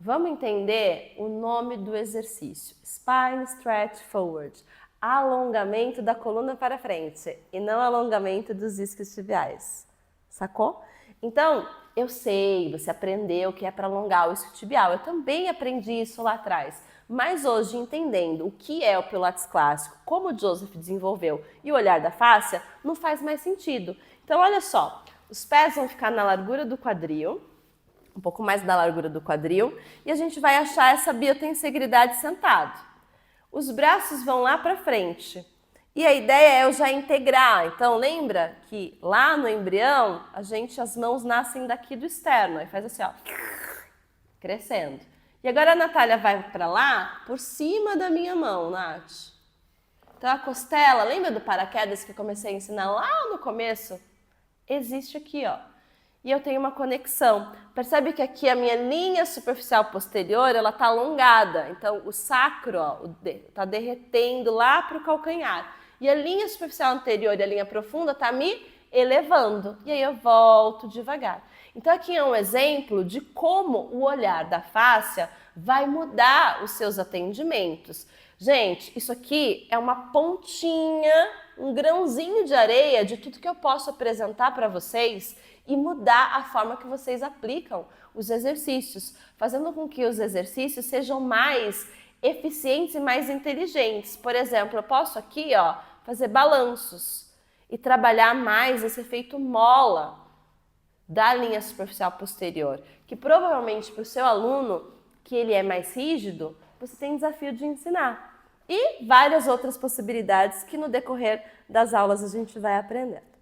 Vamos entender o nome do exercício. Spine Stretch Forward. Alongamento da coluna para frente e não alongamento dos isquiotibiais. Sacou? Então, eu sei, você aprendeu que é para alongar o isquiotibial. Eu também aprendi isso lá atrás. Mas hoje, entendendo o que é o Pilates clássico, como o Joseph desenvolveu e o olhar da fáscia, não faz mais sentido. Então, olha só, os pés vão ficar na largura do quadril, um pouco mais da largura do quadril, e a gente vai achar essa biotensegridade sentado. Os braços vão lá para frente. E a ideia é eu já integrar. Então, lembra que lá no embrião, as mãos nascem daqui do externo. Aí faz assim, ó, crescendo. E agora a Natália vai para lá, por cima da minha mão, Nath. Então, a costela, lembra do paraquedas que eu comecei a ensinar lá no começo? Existe aqui, ó. E eu tenho uma conexão. Percebe que aqui a minha linha superficial posterior, ela tá alongada. Então, o sacro, ó, tá derretendo lá para o calcanhar. E a linha superficial anterior e a linha profunda tá me elevando. E aí eu volto devagar. Então, aqui é um exemplo de como o olhar da fáscia vai mudar os seus atendimentos. Gente, isso aqui é uma pontinha, um grãozinho de areia de tudo que eu posso apresentar para vocês e mudar a forma que vocês aplicam os exercícios, fazendo com que os exercícios sejam mais eficientes e mais inteligentes. Por exemplo, eu posso aqui, ó, fazer balanços e trabalhar mais esse efeito mola da linha superficial posterior, que provavelmente para o seu aluno, que ele é mais rígido, você tem desafio de ensinar. E várias outras possibilidades que no decorrer das aulas a gente vai aprendendo.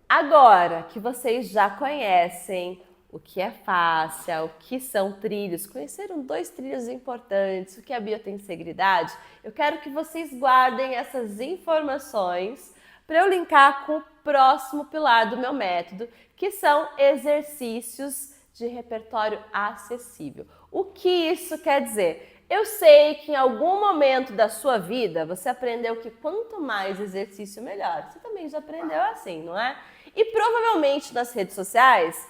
Agora que vocês já conhecem o que é fáscia, o que são trilhos, conheceram 2 trilhos importantes, o que é a biotensegridade, eu quero que vocês guardem essas informações para eu linkar com o próximo pilar do meu método, que são exercícios de repertório acessível. O que isso quer dizer? Eu sei que em algum momento da sua vida você aprendeu que quanto mais exercício, melhor. Você também já aprendeu assim, não é? E provavelmente nas redes sociais,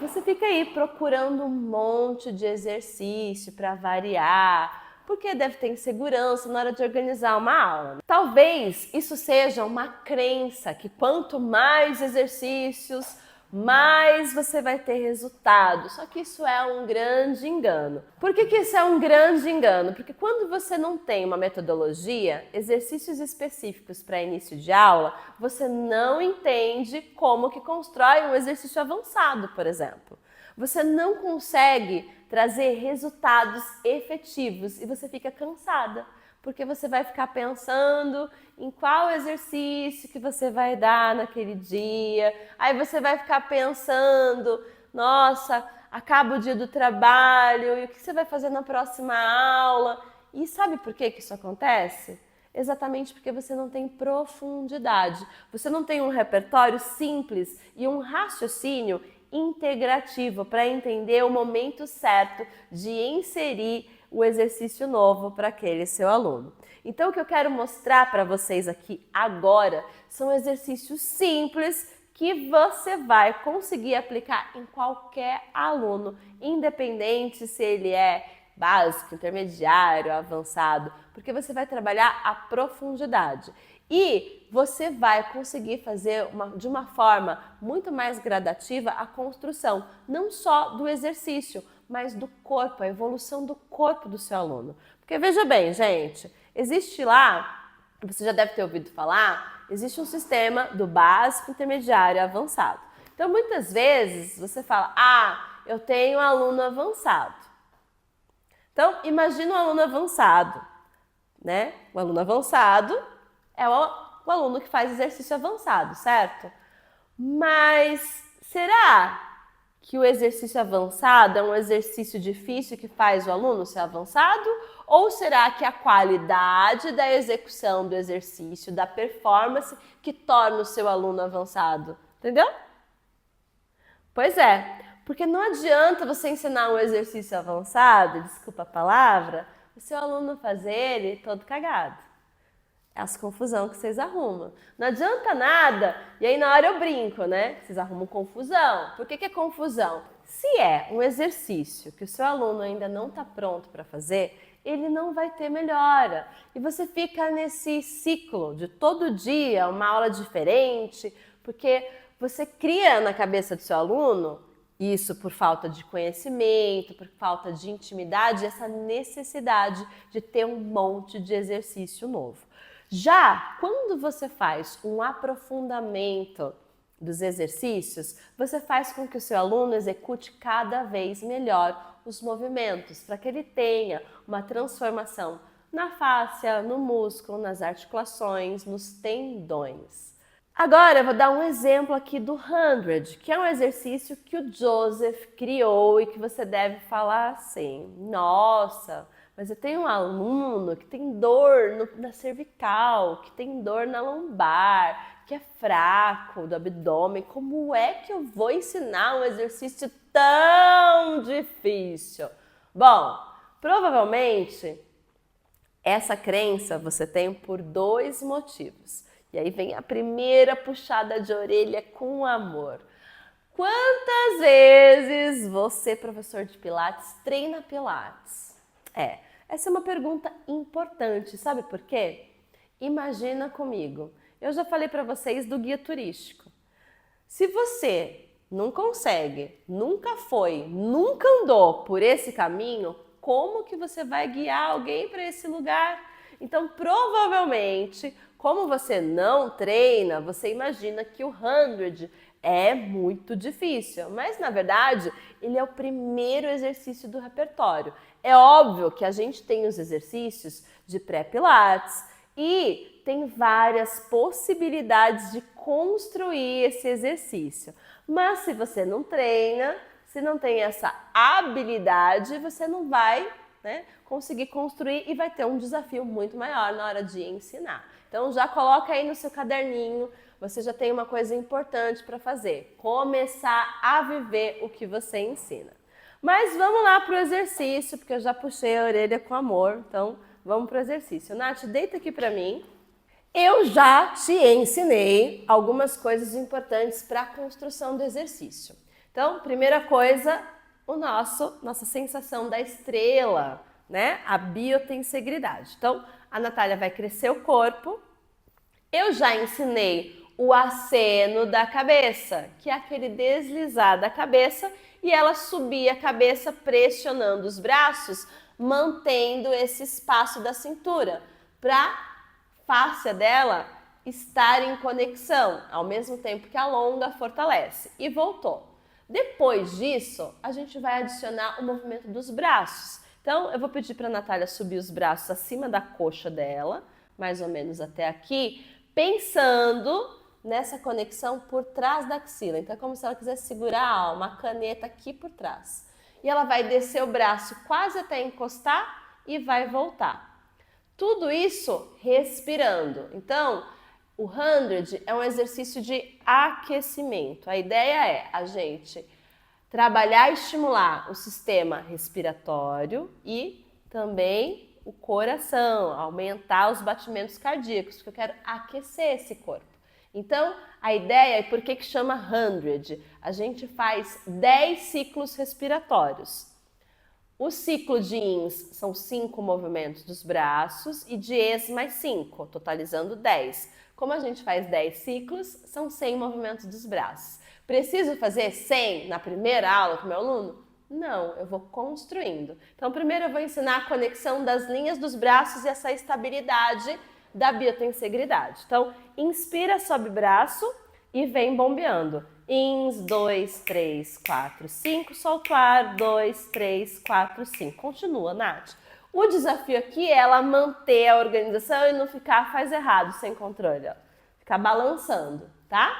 você fica aí procurando um monte de exercício para variar, porque deve ter insegurança na hora de organizar uma aula. Talvez isso seja uma crença que quanto mais exercícios, mais você vai ter resultado. Só que isso é um grande engano. Por que isso é um grande engano? Porque quando você não tem uma metodologia, exercícios específicos para início de aula, você não entende como que constrói um exercício avançado, por exemplo. Você não consegue trazer resultados efetivos e você fica cansada, porque você vai ficar pensando em qual exercício que você vai dar naquele dia. Aí você vai ficar pensando, nossa, acaba o dia do trabalho, e o que você vai fazer na próxima aula? E sabe por que isso acontece? Exatamente porque você não tem profundidade. Você não tem um repertório simples e um raciocínio integrativo para entender o momento certo de inserir o exercício novo para aquele seu aluno. Então, o que eu quero mostrar para vocês aqui agora são exercícios simples que você vai conseguir aplicar em qualquer aluno, independente se ele é básico, intermediário, avançado, porque você vai trabalhar a profundidade. E você vai conseguir fazer de uma forma muito mais gradativa a construção, não só do exercício, mas do corpo, a evolução do corpo do seu aluno. Porque veja bem, gente, existe lá, você já deve ter ouvido falar, existe um sistema do básico, intermediário e avançado. Então, muitas vezes, você fala, eu tenho um aluno avançado. Então, imagina um aluno avançado, né? O aluno avançado é o aluno que faz exercício avançado, certo? Mas será que o exercício avançado é um exercício difícil que faz o aluno ser avançado? Ou será que a qualidade da execução do exercício, da performance, que torna o seu aluno avançado? Entendeu? Pois é, porque não adianta você ensinar um exercício avançado, desculpa a palavra, o seu aluno fazer ele todo cagado. As confusão que vocês arrumam. Não adianta nada, e aí na hora eu brinco, né? Vocês arrumam confusão. Por que é confusão? Se é um exercício que o seu aluno ainda não está pronto para fazer, ele não vai ter melhora. E você fica nesse ciclo de todo dia, uma aula diferente, porque você cria na cabeça do seu aluno, isso por falta de conhecimento, por falta de intimidade, essa necessidade de ter um monte de exercício novo. Já quando você faz um aprofundamento dos exercícios, você faz com que o seu aluno execute cada vez melhor os movimentos, para que ele tenha uma transformação na fáscia, no músculo, nas articulações, nos tendões. Agora eu vou dar um exemplo aqui do 100, que é um exercício que o Joseph criou e que você deve falar assim, nossa, mas eu tenho um aluno que tem dor na cervical, que tem dor na lombar, que é fraco do abdômen. Como é que eu vou ensinar um exercício tão difícil? Bom, provavelmente essa crença você tem por 2 motivos. E aí vem a primeira puxada de orelha com amor. Quantas vezes você, professor de Pilates, treina Pilates? Essa é uma pergunta importante, sabe por quê? Imagina comigo, eu já falei para vocês do guia turístico. Se você não consegue, nunca foi, nunca andou por esse caminho, como que você vai guiar alguém para esse lugar? Então, provavelmente, como você não treina, você imagina que o 100 é muito difícil, mas na verdade ele é o primeiro exercício do repertório. É óbvio que a gente tem os exercícios de pré-pilates e tem várias possibilidades de construir esse exercício. Mas se você não treina, se não tem essa habilidade, você não vai, conseguir construir e vai ter um desafio muito maior na hora de ensinar. Então já coloca aí no seu caderninho, você já tem uma coisa importante para fazer, começar a viver o que você ensina. Mas vamos lá para o exercício, porque eu já puxei a orelha com amor, então vamos para o exercício. Nath, deita aqui para mim. Eu já te ensinei algumas coisas importantes para a construção do exercício. Então, primeira coisa, nossa sensação da estrela, né? A biotensegridade. Então, a Natália vai crescer o corpo. Eu já ensinei o aceno da cabeça, que é aquele deslizar da cabeça e ela subir a cabeça pressionando os braços, mantendo esse espaço da cintura, para a fáscia dela estar em conexão, ao mesmo tempo que alonga, fortalece. E voltou. Depois disso, a gente vai adicionar o movimento dos braços. Então, eu vou pedir para a Natália subir os braços acima da coxa dela, mais ou menos até aqui, pensando nessa conexão por trás da axila. Então, é como se ela quisesse segurar uma caneta aqui por trás. E ela vai descer o braço quase até encostar e vai voltar. Tudo isso respirando. Então, o 100 é um exercício de aquecimento. A ideia é a gente trabalhar e estimular o sistema respiratório e também o coração, aumentar os batimentos cardíacos, porque eu quero aquecer esse corpo. Então, a ideia é por que chama 100? A gente faz 10 ciclos respiratórios. O ciclo de ins são 5 movimentos dos braços e de ex mais 5, totalizando 10. Como a gente faz 10 ciclos, são 100 movimentos dos braços. Preciso fazer 100 na primeira aula com o meu aluno? Não, eu vou construindo. Então, primeiro eu vou ensinar a conexão das linhas dos braços e essa estabilidade da biotensegridade. Então, inspira, sobe braço e vem bombeando. Ins, 2, 3, 4, 5, solta o ar, 2, 3, 4, 5. Continua, Nath. O desafio aqui é ela manter a organização e não ficar faz errado, sem controle. Ó. Ficar balançando, tá?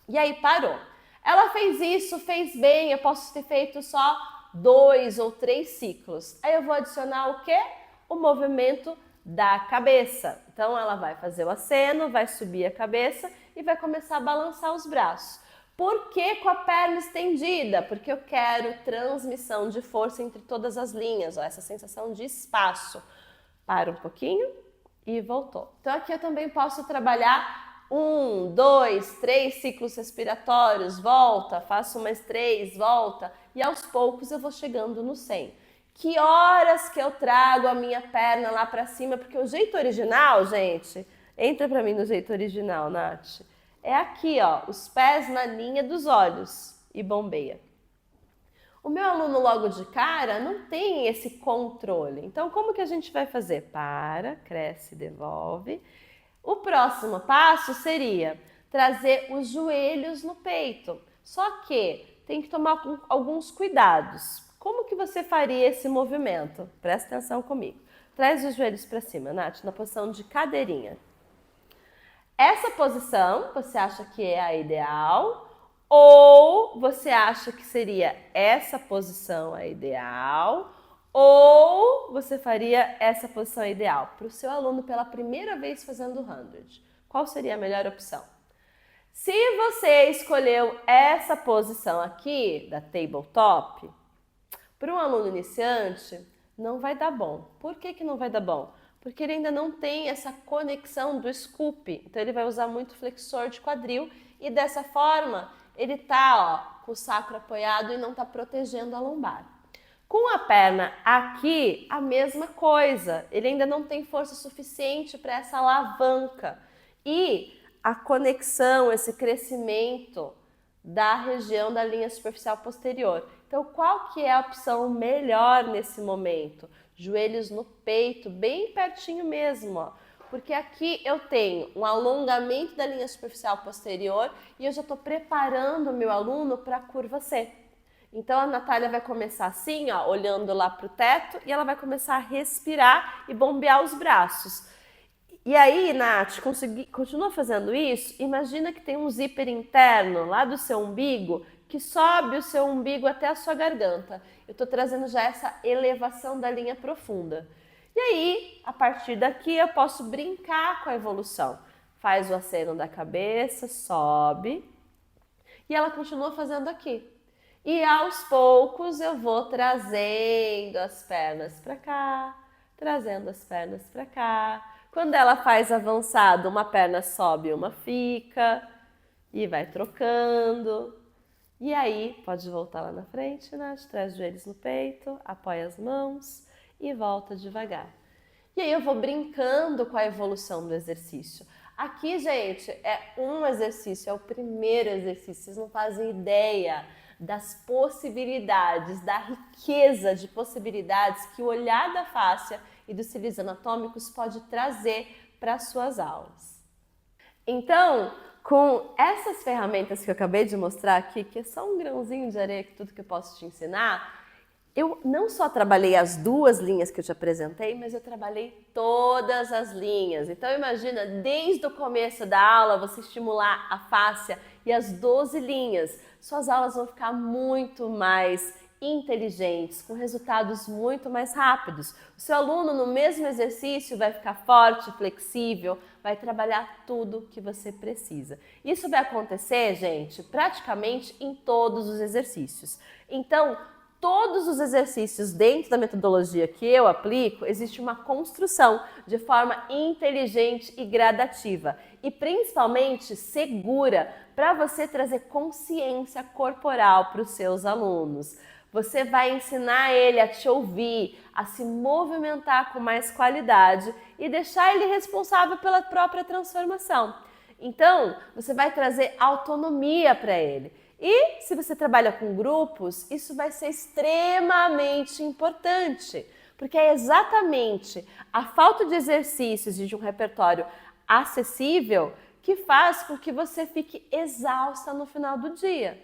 E aí parou. Ela fez isso, fez bem, eu posso ter feito só 2 ou 3 ciclos. Aí eu vou adicionar o quê? O movimento da cabeça. Então ela vai fazer o aceno, vai subir a cabeça e vai começar a balançar os braços. Por que com a perna estendida? Porque eu quero transmissão de força entre todas as linhas, ó, essa sensação de espaço. Para um pouquinho e voltou. Então aqui eu também posso trabalhar 1, 2, 3 ciclos respiratórios, volta, faço mais 3, volta, e aos poucos eu vou chegando no 100. Que horas que eu trago a minha perna lá pra cima? Porque o jeito original, gente, entra pra mim no jeito original, Nath, é aqui, ó, os pés na linha dos olhos e bombeia. O meu aluno logo de cara não tem esse controle. Então, como que a gente vai fazer? Para, cresce, devolve. O próximo passo seria trazer os joelhos no peito. Só que tem que tomar alguns cuidados. Como que você faria esse movimento? Presta atenção comigo. Traz os joelhos para cima, Nath, na posição de cadeirinha. Essa posição, você acha que é a ideal? Ou você acha que seria essa posição a ideal? Ou você faria essa posição ideal para o seu aluno pela primeira vez fazendo 100? Qual seria a melhor opção? Se você escolheu essa posição aqui, da tabletop, para um aluno iniciante, não vai dar bom. Por que que não vai dar bom? Porque ele ainda não tem essa conexão do scoop. Então ele vai usar muito flexor de quadril e dessa forma ele tá, ó, com o sacro apoiado e não tá protegendo a lombar. Com a perna aqui, a mesma coisa. Ele ainda não tem força suficiente para essa alavanca. E a conexão, esse crescimento da região da linha superficial posterior. Então, qual que é a opção melhor nesse momento? Joelhos no peito, bem pertinho mesmo, ó. Porque aqui eu tenho um alongamento da linha superficial posterior e eu já estou preparando o meu aluno para a curva C. Então a Natália vai começar assim, ó, olhando lá para o teto, e ela vai começar a respirar e bombear os braços. E aí, Nath, continua fazendo isso, imagina que tem um zíper interno lá do seu umbigo, que sobe o seu umbigo até a sua garganta. Eu estou trazendo já essa elevação da linha profunda. E aí, a partir daqui, eu posso brincar com a evolução. Faz o aceno da cabeça, sobe, e ela continua fazendo aqui. E aos poucos eu vou trazendo as pernas para cá, trazendo as pernas para cá. Quando ela faz avançado, uma perna sobe, uma fica, e vai trocando. E aí, pode voltar lá na frente, Nath, traz os joelhos no peito, apoia as mãos e volta devagar. E aí eu vou brincando com a evolução do exercício. Aqui, gente, é um exercício, é o primeiro exercício. Vocês não fazem ideia das possibilidades, da riqueza de possibilidades que o olhar da fáscia e dos cílios anatômicos pode trazer para as suas aulas. Então, com essas ferramentas que eu acabei de mostrar aqui, que é só um grãozinho de areia que tudo que eu posso te ensinar, eu não só trabalhei as 2 linhas que eu te apresentei, mas eu trabalhei todas as linhas. Então imagina, desde o começo da aula, você estimular a fáscia e as 12 linhas. Suas aulas vão ficar muito mais inteligentes, com resultados muito mais rápidos. O seu aluno, no mesmo exercício, vai ficar forte, flexível, vai trabalhar tudo que você precisa. Isso vai acontecer, gente, praticamente em todos os exercícios. Então, todos os exercícios dentro da metodologia que eu aplico, existe uma construção de forma inteligente e gradativa e principalmente segura para você trazer consciência corporal para os seus alunos. Você vai ensinar ele a te ouvir, a se movimentar com mais qualidade e deixar ele responsável pela própria transformação. Então, você vai trazer autonomia para ele. E se você trabalha com grupos, isso vai ser extremamente importante, porque é exatamente a falta de exercícios e de um repertório acessível que faz com que você fique exausta no final do dia.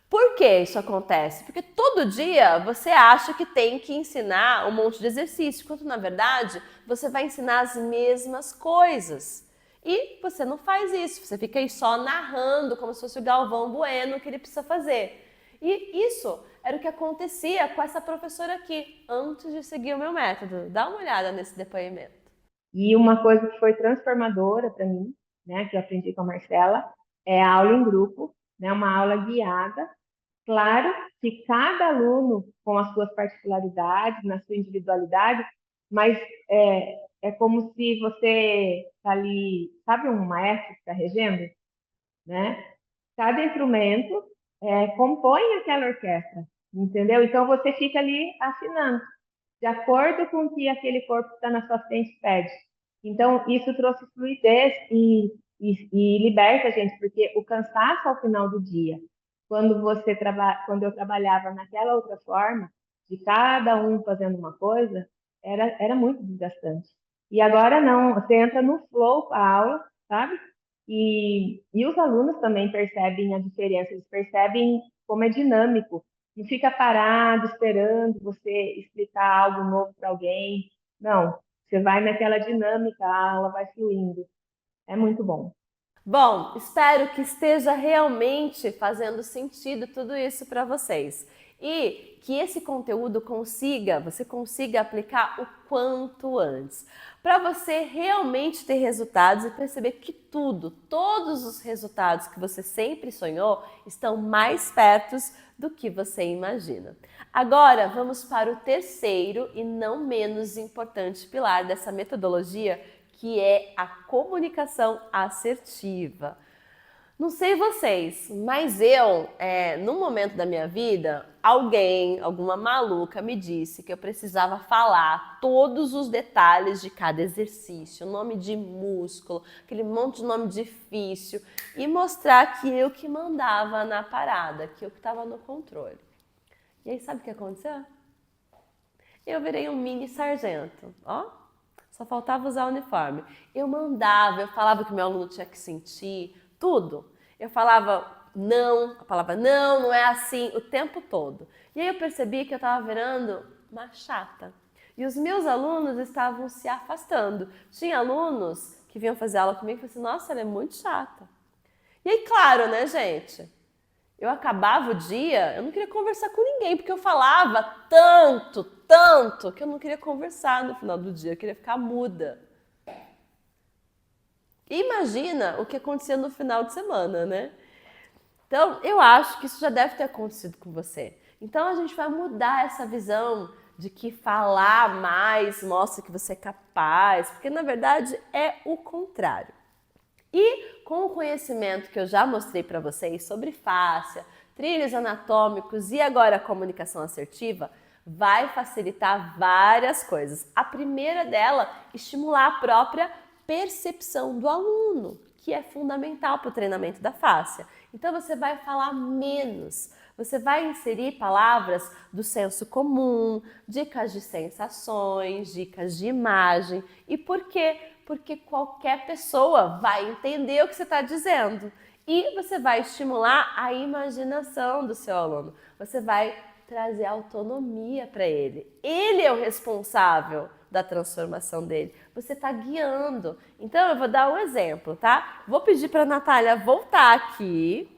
Por que isso acontece? Porque todo dia você acha que tem que ensinar um monte de exercício, quando na verdade você vai ensinar as mesmas coisas. E você não faz isso, você fica aí só narrando como se fosse o Galvão Bueno o que ele precisa fazer. E isso era o que acontecia com essa professora aqui, antes de seguir o meu método. Dá uma olhada nesse depoimento. E uma coisa que foi transformadora para mim, né, que eu aprendi com a Marcela, é a aula em grupo, né, uma aula guiada. Claro que cada aluno com as suas particularidades, na sua individualidade, mas é como se você está ali, sabe um maestro que está regendo? Né? Cada instrumento compõe aquela orquestra, entendeu? Então você fica ali afinando, de acordo com o que aquele corpo que está na sua frente pede. Então isso trouxe fluidez e liberta a gente, porque o cansaço ao final do dia, quando eu trabalhava naquela outra forma, de cada um fazendo uma coisa, era muito desgastante. E agora não, você entra no flow com a aula, sabe? E os alunos também percebem a diferença, eles percebem como é dinâmico. Não fica parado esperando você explicar algo novo para alguém. Não, você vai naquela dinâmica, a aula vai fluindo. É muito bom. Bom, espero que esteja realmente fazendo sentido tudo isso para vocês e que esse conteúdo você consiga aplicar o quanto antes, para você realmente ter resultados e perceber que todos os resultados que você sempre sonhou estão mais perto do que você imagina. Agora vamos para o terceiro e não menos importante pilar dessa metodologia, que é a comunicação assertiva. Não sei vocês, mas eu, num momento da minha vida, alguma maluca me disse que eu precisava falar todos os detalhes de cada exercício, nome de músculo, aquele monte de nome difícil, e mostrar que eu que mandava na parada, que eu que estava no controle. E aí sabe o que aconteceu? Eu virei um mini sargento, ó. Só faltava usar o uniforme. Eu falava que o meu aluno tinha que sentir, tudo. Eu falava não, a palavra não é assim, o tempo todo. E aí eu percebi que eu estava virando uma chata. E os meus alunos estavam se afastando. Tinha alunos que vinham fazer aula comigo e falavam assim, nossa, ela é muito chata. E aí, claro, né, gente? Eu acabava o dia, eu não queria conversar com ninguém, porque eu falava tanto, que eu não queria conversar no final do dia, eu queria ficar muda. Imagina o que acontecia no final de semana, né? Então, eu acho que isso já deve ter acontecido com você. Então, a gente vai mudar essa visão de que falar mais mostra que você é capaz, porque na verdade é o contrário. E com o conhecimento que eu já mostrei para vocês sobre fáscia, trilhos anatômicos e agora a comunicação assertiva, vai facilitar várias coisas. A primeira dela, estimular a própria percepção do aluno, que é fundamental para o treinamento da fáscia. Então você vai falar menos, você vai inserir palavras do senso comum, dicas de sensações, dicas de imagem. E por quê? Porque qualquer pessoa vai entender o que você está dizendo. E você vai estimular a imaginação do seu aluno. Você vai trazer autonomia para ele. Ele é o responsável da transformação dele. Você está guiando. Então, eu vou dar um exemplo, tá? Vou pedir para a Natália voltar aqui.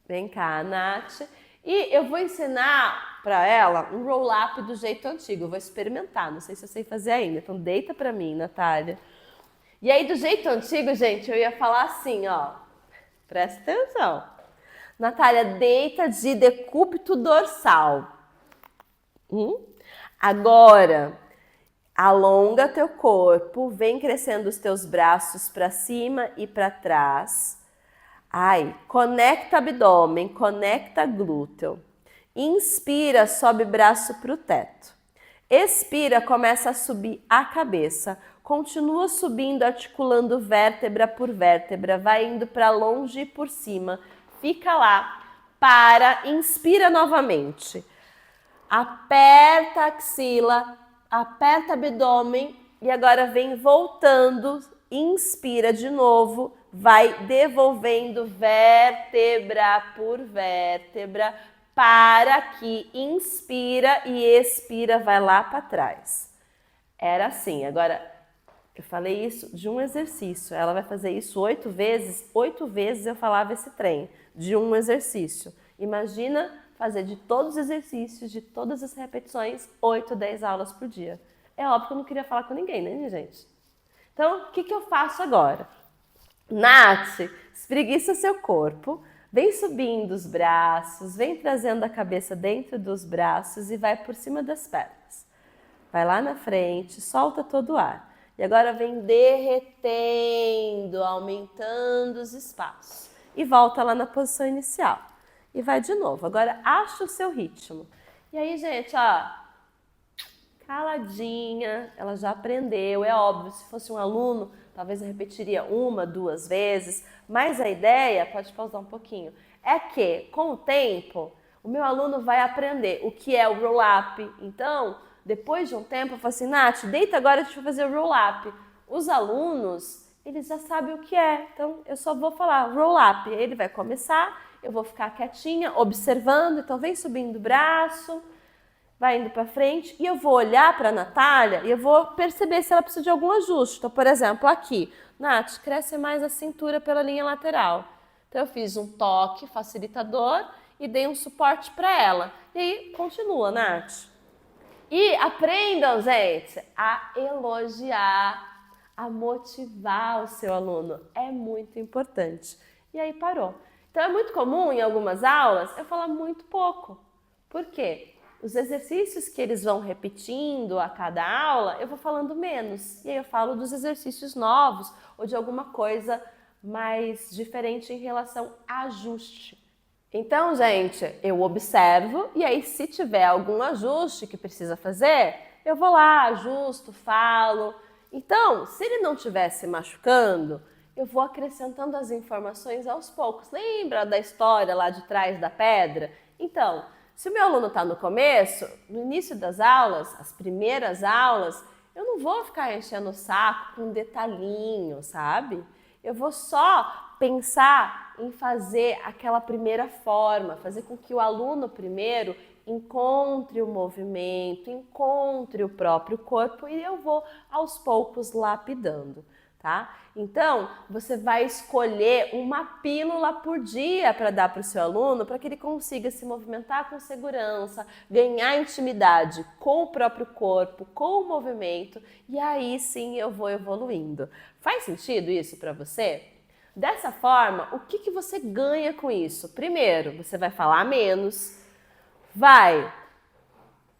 Vem cá, Nath. E eu vou ensinar para ela um roll-up do jeito antigo. Eu vou experimentar, não sei se eu sei fazer ainda. Então, deita para mim, Natália. E aí, do jeito antigo, gente, eu ia falar assim, ó. Presta atenção. Natália, deita de decúbito dorsal. Agora, alonga teu corpo, vem crescendo os teus braços para cima e para trás. Ai, conecta abdômen, conecta glúteo. Inspira, sobe braço para o teto. Expira, começa a subir a cabeça. Continua subindo, articulando vértebra por vértebra. Vai indo para longe e por cima. Fica lá. Para, inspira novamente. Aperta a axila, aperta o abdômen e agora vem voltando. Inspira de novo. Vai devolvendo vértebra por vértebra. Para aqui, inspira e expira, vai lá para trás. Era assim, agora eu falei isso de um exercício, ela vai fazer isso 8 vezes eu falava esse trem, de um exercício. Imagina fazer de todos os exercícios, de todas as repetições, 8, 10 aulas por dia. É óbvio que eu não queria falar com ninguém, né, gente? Então, o que eu faço agora? Nath, espreguiça seu corpo, vem subindo os braços, vem trazendo a cabeça dentro dos braços e vai por cima das pernas. Vai lá na frente, solta todo o ar. E agora vem derretendo, aumentando os espaços. E volta lá na posição inicial. E vai de novo. Agora acha o seu ritmo. E aí, gente, ó, caladinha, ela já aprendeu. É óbvio, se fosse um aluno, talvez eu repetiria 1, 2 vezes. Mas a ideia, pode pausar um pouquinho, é que com o tempo, o meu aluno vai aprender o que é o roll-up. Então, depois de um tempo, eu falo assim, Nath, deita agora, deixa eu fazer o roll-up. Os alunos, eles já sabem o que é. Então, eu só vou falar roll-up. Ele vai começar, eu vou ficar quietinha, observando. Então, vem subindo o braço, vai indo para frente. E eu vou olhar para a Natália e eu vou perceber se ela precisa de algum ajuste. Então, por exemplo, aqui, Nath, cresce mais a cintura pela linha lateral. Então, eu fiz um toque facilitador e dei um suporte para ela. E aí, continua, Nath. E aprendam, gente, a elogiar, a motivar o seu aluno. É muito importante. E aí parou. Então é muito comum em algumas aulas eu falar muito pouco. Por quê? Os exercícios que eles vão repetindo a cada aula, eu vou falando menos. E aí eu falo dos exercícios novos ou de alguma coisa mais diferente em relação a ajuste. Então, gente, eu observo e aí se tiver algum ajuste que precisa fazer, eu vou lá, ajusto, falo. Então, se ele não estiver se machucando, eu vou acrescentando as informações aos poucos. Lembra da história lá de trás da pedra? Então, se o meu aluno está no começo, no início das aulas, as primeiras aulas, eu não vou ficar enchendo o saco com detalhinho, sabe? Eu vou só pensar em fazer aquela primeira forma, fazer com que o aluno primeiro encontre o movimento, encontre o próprio corpo e eu vou aos poucos lapidando, tá? Então, você vai escolher uma pílula por dia para dar para o seu aluno, para que ele consiga se movimentar com segurança, ganhar intimidade com o próprio corpo, com o movimento, e aí sim eu vou evoluindo. Faz sentido isso para você? Dessa forma, o que você ganha com isso? Primeiro, você vai falar menos, vai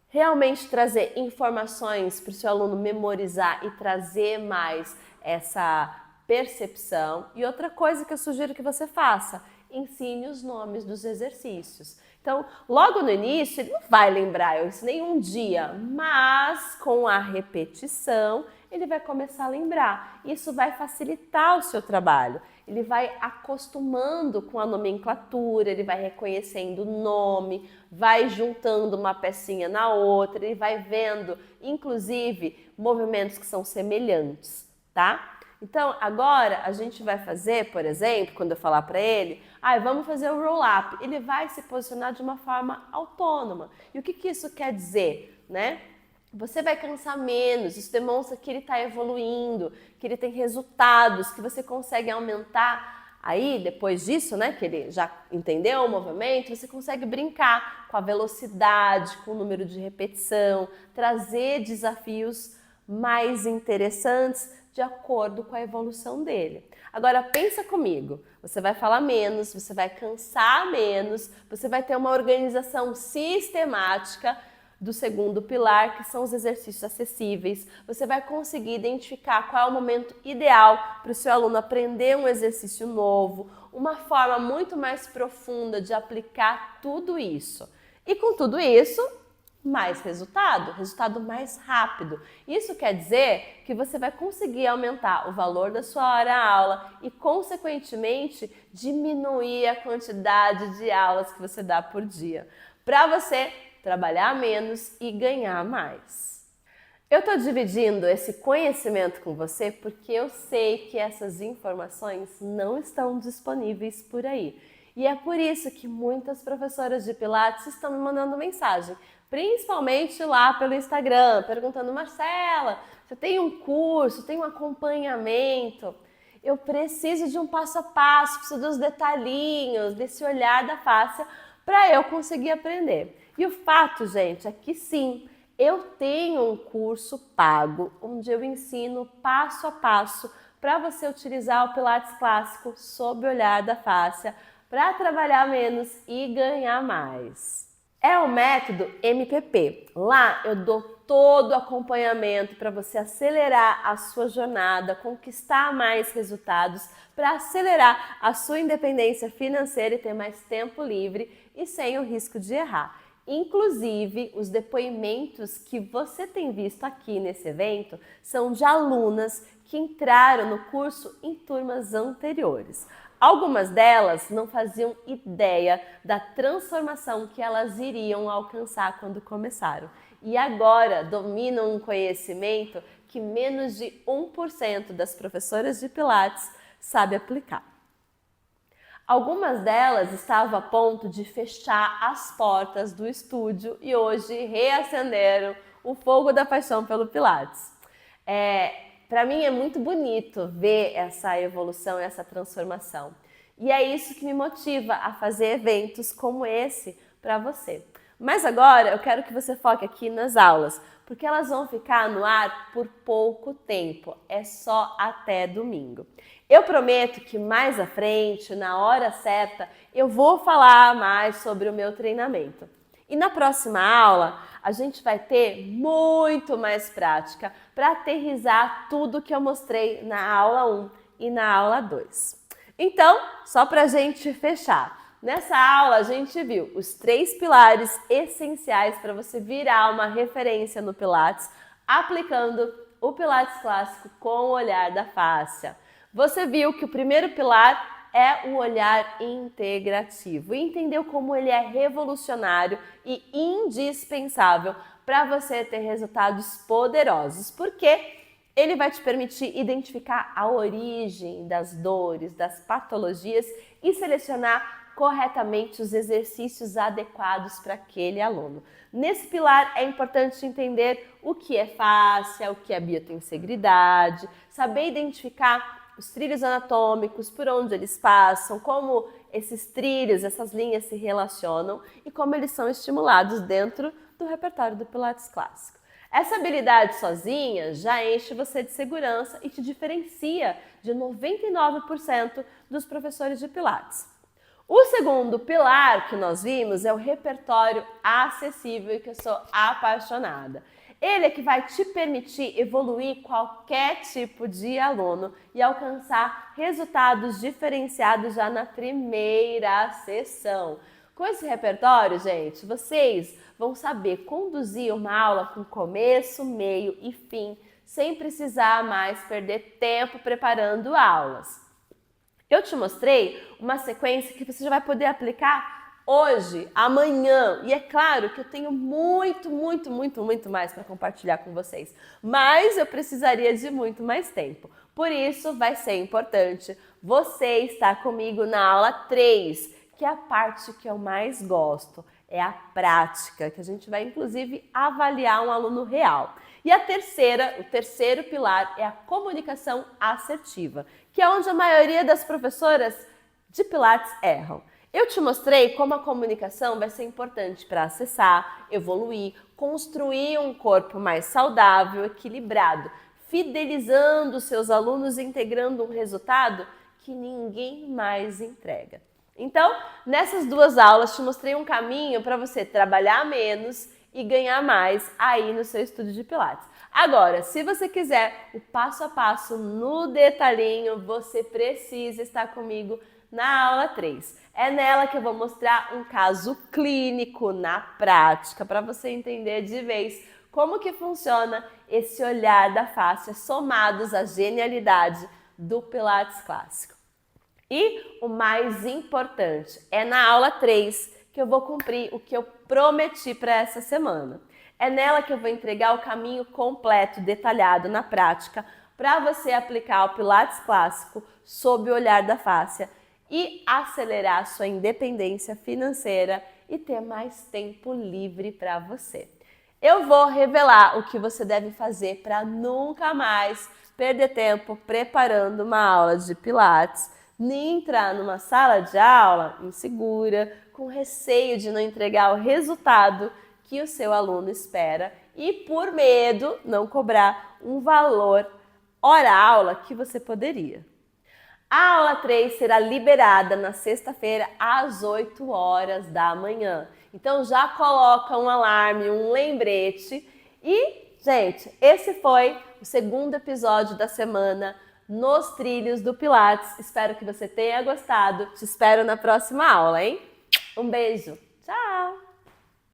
realmente trazer informações para o seu aluno memorizar e trazer mais essa percepção. E outra coisa que eu sugiro que você faça, ensine os nomes dos exercícios. Então, logo no início, ele não vai lembrar, eu ensinei um dia, mas com a repetição, ele vai começar a lembrar. Isso vai facilitar o seu trabalho. Ele vai acostumando com a nomenclatura, ele vai reconhecendo o nome, vai juntando uma pecinha na outra, ele vai vendo, inclusive, movimentos que são semelhantes, tá? Então, agora a gente vai fazer, por exemplo, quando eu falar para ele, vamos fazer o roll-up. Ele vai se posicionar de uma forma autônoma. E o que isso quer dizer, né? Você vai cansar menos, isso demonstra que ele está evoluindo, que ele tem resultados, que você consegue aumentar. Aí, depois disso, né, que ele já entendeu o movimento, você consegue brincar com a velocidade, com o número de repetição, trazer desafios mais interessantes de acordo com a evolução dele. Agora, pensa comigo, você vai falar menos, você vai cansar menos, você vai ter uma organização sistemática do segundo pilar, que são os exercícios acessíveis. Você vai conseguir identificar qual é o momento ideal para o seu aluno aprender um exercício novo, uma forma muito mais profunda de aplicar tudo isso. E com tudo isso, mais resultado mais rápido. Isso quer dizer que você vai conseguir aumentar o valor da sua hora-aula e, consequentemente, diminuir a quantidade de aulas que você dá por dia, para você trabalhar menos e ganhar mais. Eu estou dividindo esse conhecimento com você porque eu sei que essas informações não estão disponíveis por aí. E é por isso que muitas professoras de Pilates estão me mandando mensagem, principalmente lá pelo Instagram, perguntando: Marcela, você tem um curso, tem um acompanhamento? Eu preciso de um passo a passo, preciso dos detalhinhos, desse olhar da face para eu conseguir aprender. E o fato, gente, é que sim, eu tenho um curso pago, onde eu ensino passo a passo para você utilizar o Pilates clássico sob o olhar da fáscia para trabalhar menos e ganhar mais. É o método MPP. Lá eu dou todo o acompanhamento para você acelerar a sua jornada, conquistar mais resultados, para acelerar a sua independência financeira e ter mais tempo livre e sem o risco de errar. Inclusive, os depoimentos que você tem visto aqui nesse evento são de alunas que entraram no curso em turmas anteriores. Algumas delas não faziam ideia da transformação que elas iriam alcançar quando começaram. E agora dominam um conhecimento que menos de 1% das professoras de Pilates sabe aplicar. Algumas delas estavam a ponto de fechar as portas do estúdio e hoje reacenderam o fogo da paixão pelo Pilates. Para mim é muito bonito ver essa evolução, essa transformação. E é isso que me motiva a fazer eventos como esse para você. Mas agora eu quero que você foque aqui nas aulas, porque elas vão ficar no ar por pouco tempo, é só até domingo. Eu prometo que mais à frente, na hora certa, eu vou falar mais sobre o meu treinamento. E na próxima aula, a gente vai ter muito mais prática para aterrissar tudo que eu mostrei na aula 1 e na aula 2. Então, só para a gente fechar, nessa aula a gente viu os 3 pilares essenciais para você virar uma referência no Pilates, aplicando o Pilates clássico com o olhar da fáscia. Você viu que o primeiro pilar é o olhar integrativo e entendeu como ele é revolucionário e indispensável para você ter resultados poderosos, porque ele vai te permitir identificar a origem das dores, das patologias e selecionar corretamente os exercícios adequados para aquele aluno. Nesse pilar é importante entender o que é fáscia, o que é biotensegridade, saber identificar os trilhos anatômicos, por onde eles passam, como esses trilhos, essas linhas se relacionam e como eles são estimulados dentro do repertório do Pilates clássico. Essa habilidade sozinha já enche você de segurança e te diferencia de 99% dos professores de Pilates. O segundo pilar que nós vimos é o repertório acessível, que eu sou apaixonada. Ele é que vai te permitir evoluir qualquer tipo de aluno e alcançar resultados diferenciados já na primeira sessão. Com esse repertório, gente, vocês vão saber conduzir uma aula com começo, meio e fim, sem precisar mais perder tempo preparando aulas. Eu te mostrei uma sequência que você já vai poder aplicar hoje, amanhã, e é claro que eu tenho muito mais para compartilhar com vocês, mas eu precisaria de muito mais tempo. Por isso vai ser importante você estar comigo na aula 3, que é a parte que eu mais gosto, é a prática, que a gente vai inclusive avaliar um aluno real. E o terceiro pilar é a comunicação assertiva, que é onde a maioria das professoras de Pilates erram. Eu te mostrei como a comunicação vai ser importante para acessar, evoluir, construir um corpo mais saudável, equilibrado, fidelizando os seus alunos e integrando um resultado que ninguém mais entrega. Então, nessas 2 aulas, te mostrei um caminho para você trabalhar menos e ganhar mais aí no seu estúdio de Pilates. Agora, se você quiser o passo a passo no detalhinho, você precisa estar comigo na aula 3. É nela que eu vou mostrar um caso clínico na prática para você entender de vez como que funciona esse olhar da face somados à genialidade do Pilates clássico. E o mais importante, é na aula 3 que eu vou cumprir o que eu prometi para essa semana. É nela que eu vou entregar o caminho completo, detalhado na prática, para você aplicar o Pilates clássico sob o olhar da face e acelerar sua independência financeira e ter mais tempo livre para você. Eu vou revelar o que você deve fazer para nunca mais perder tempo preparando uma aula de Pilates, nem entrar numa sala de aula insegura, com receio de não entregar o resultado que o seu aluno espera e por medo não cobrar um valor hora-aula que você poderia. A aula 3 será liberada na sexta-feira às 8 horas da manhã. Então já coloca um alarme, um lembrete. E, gente, esse foi o segundo episódio da semana nos trilhos do Pilates. Espero que você tenha gostado. Te espero na próxima aula, hein? Um beijo!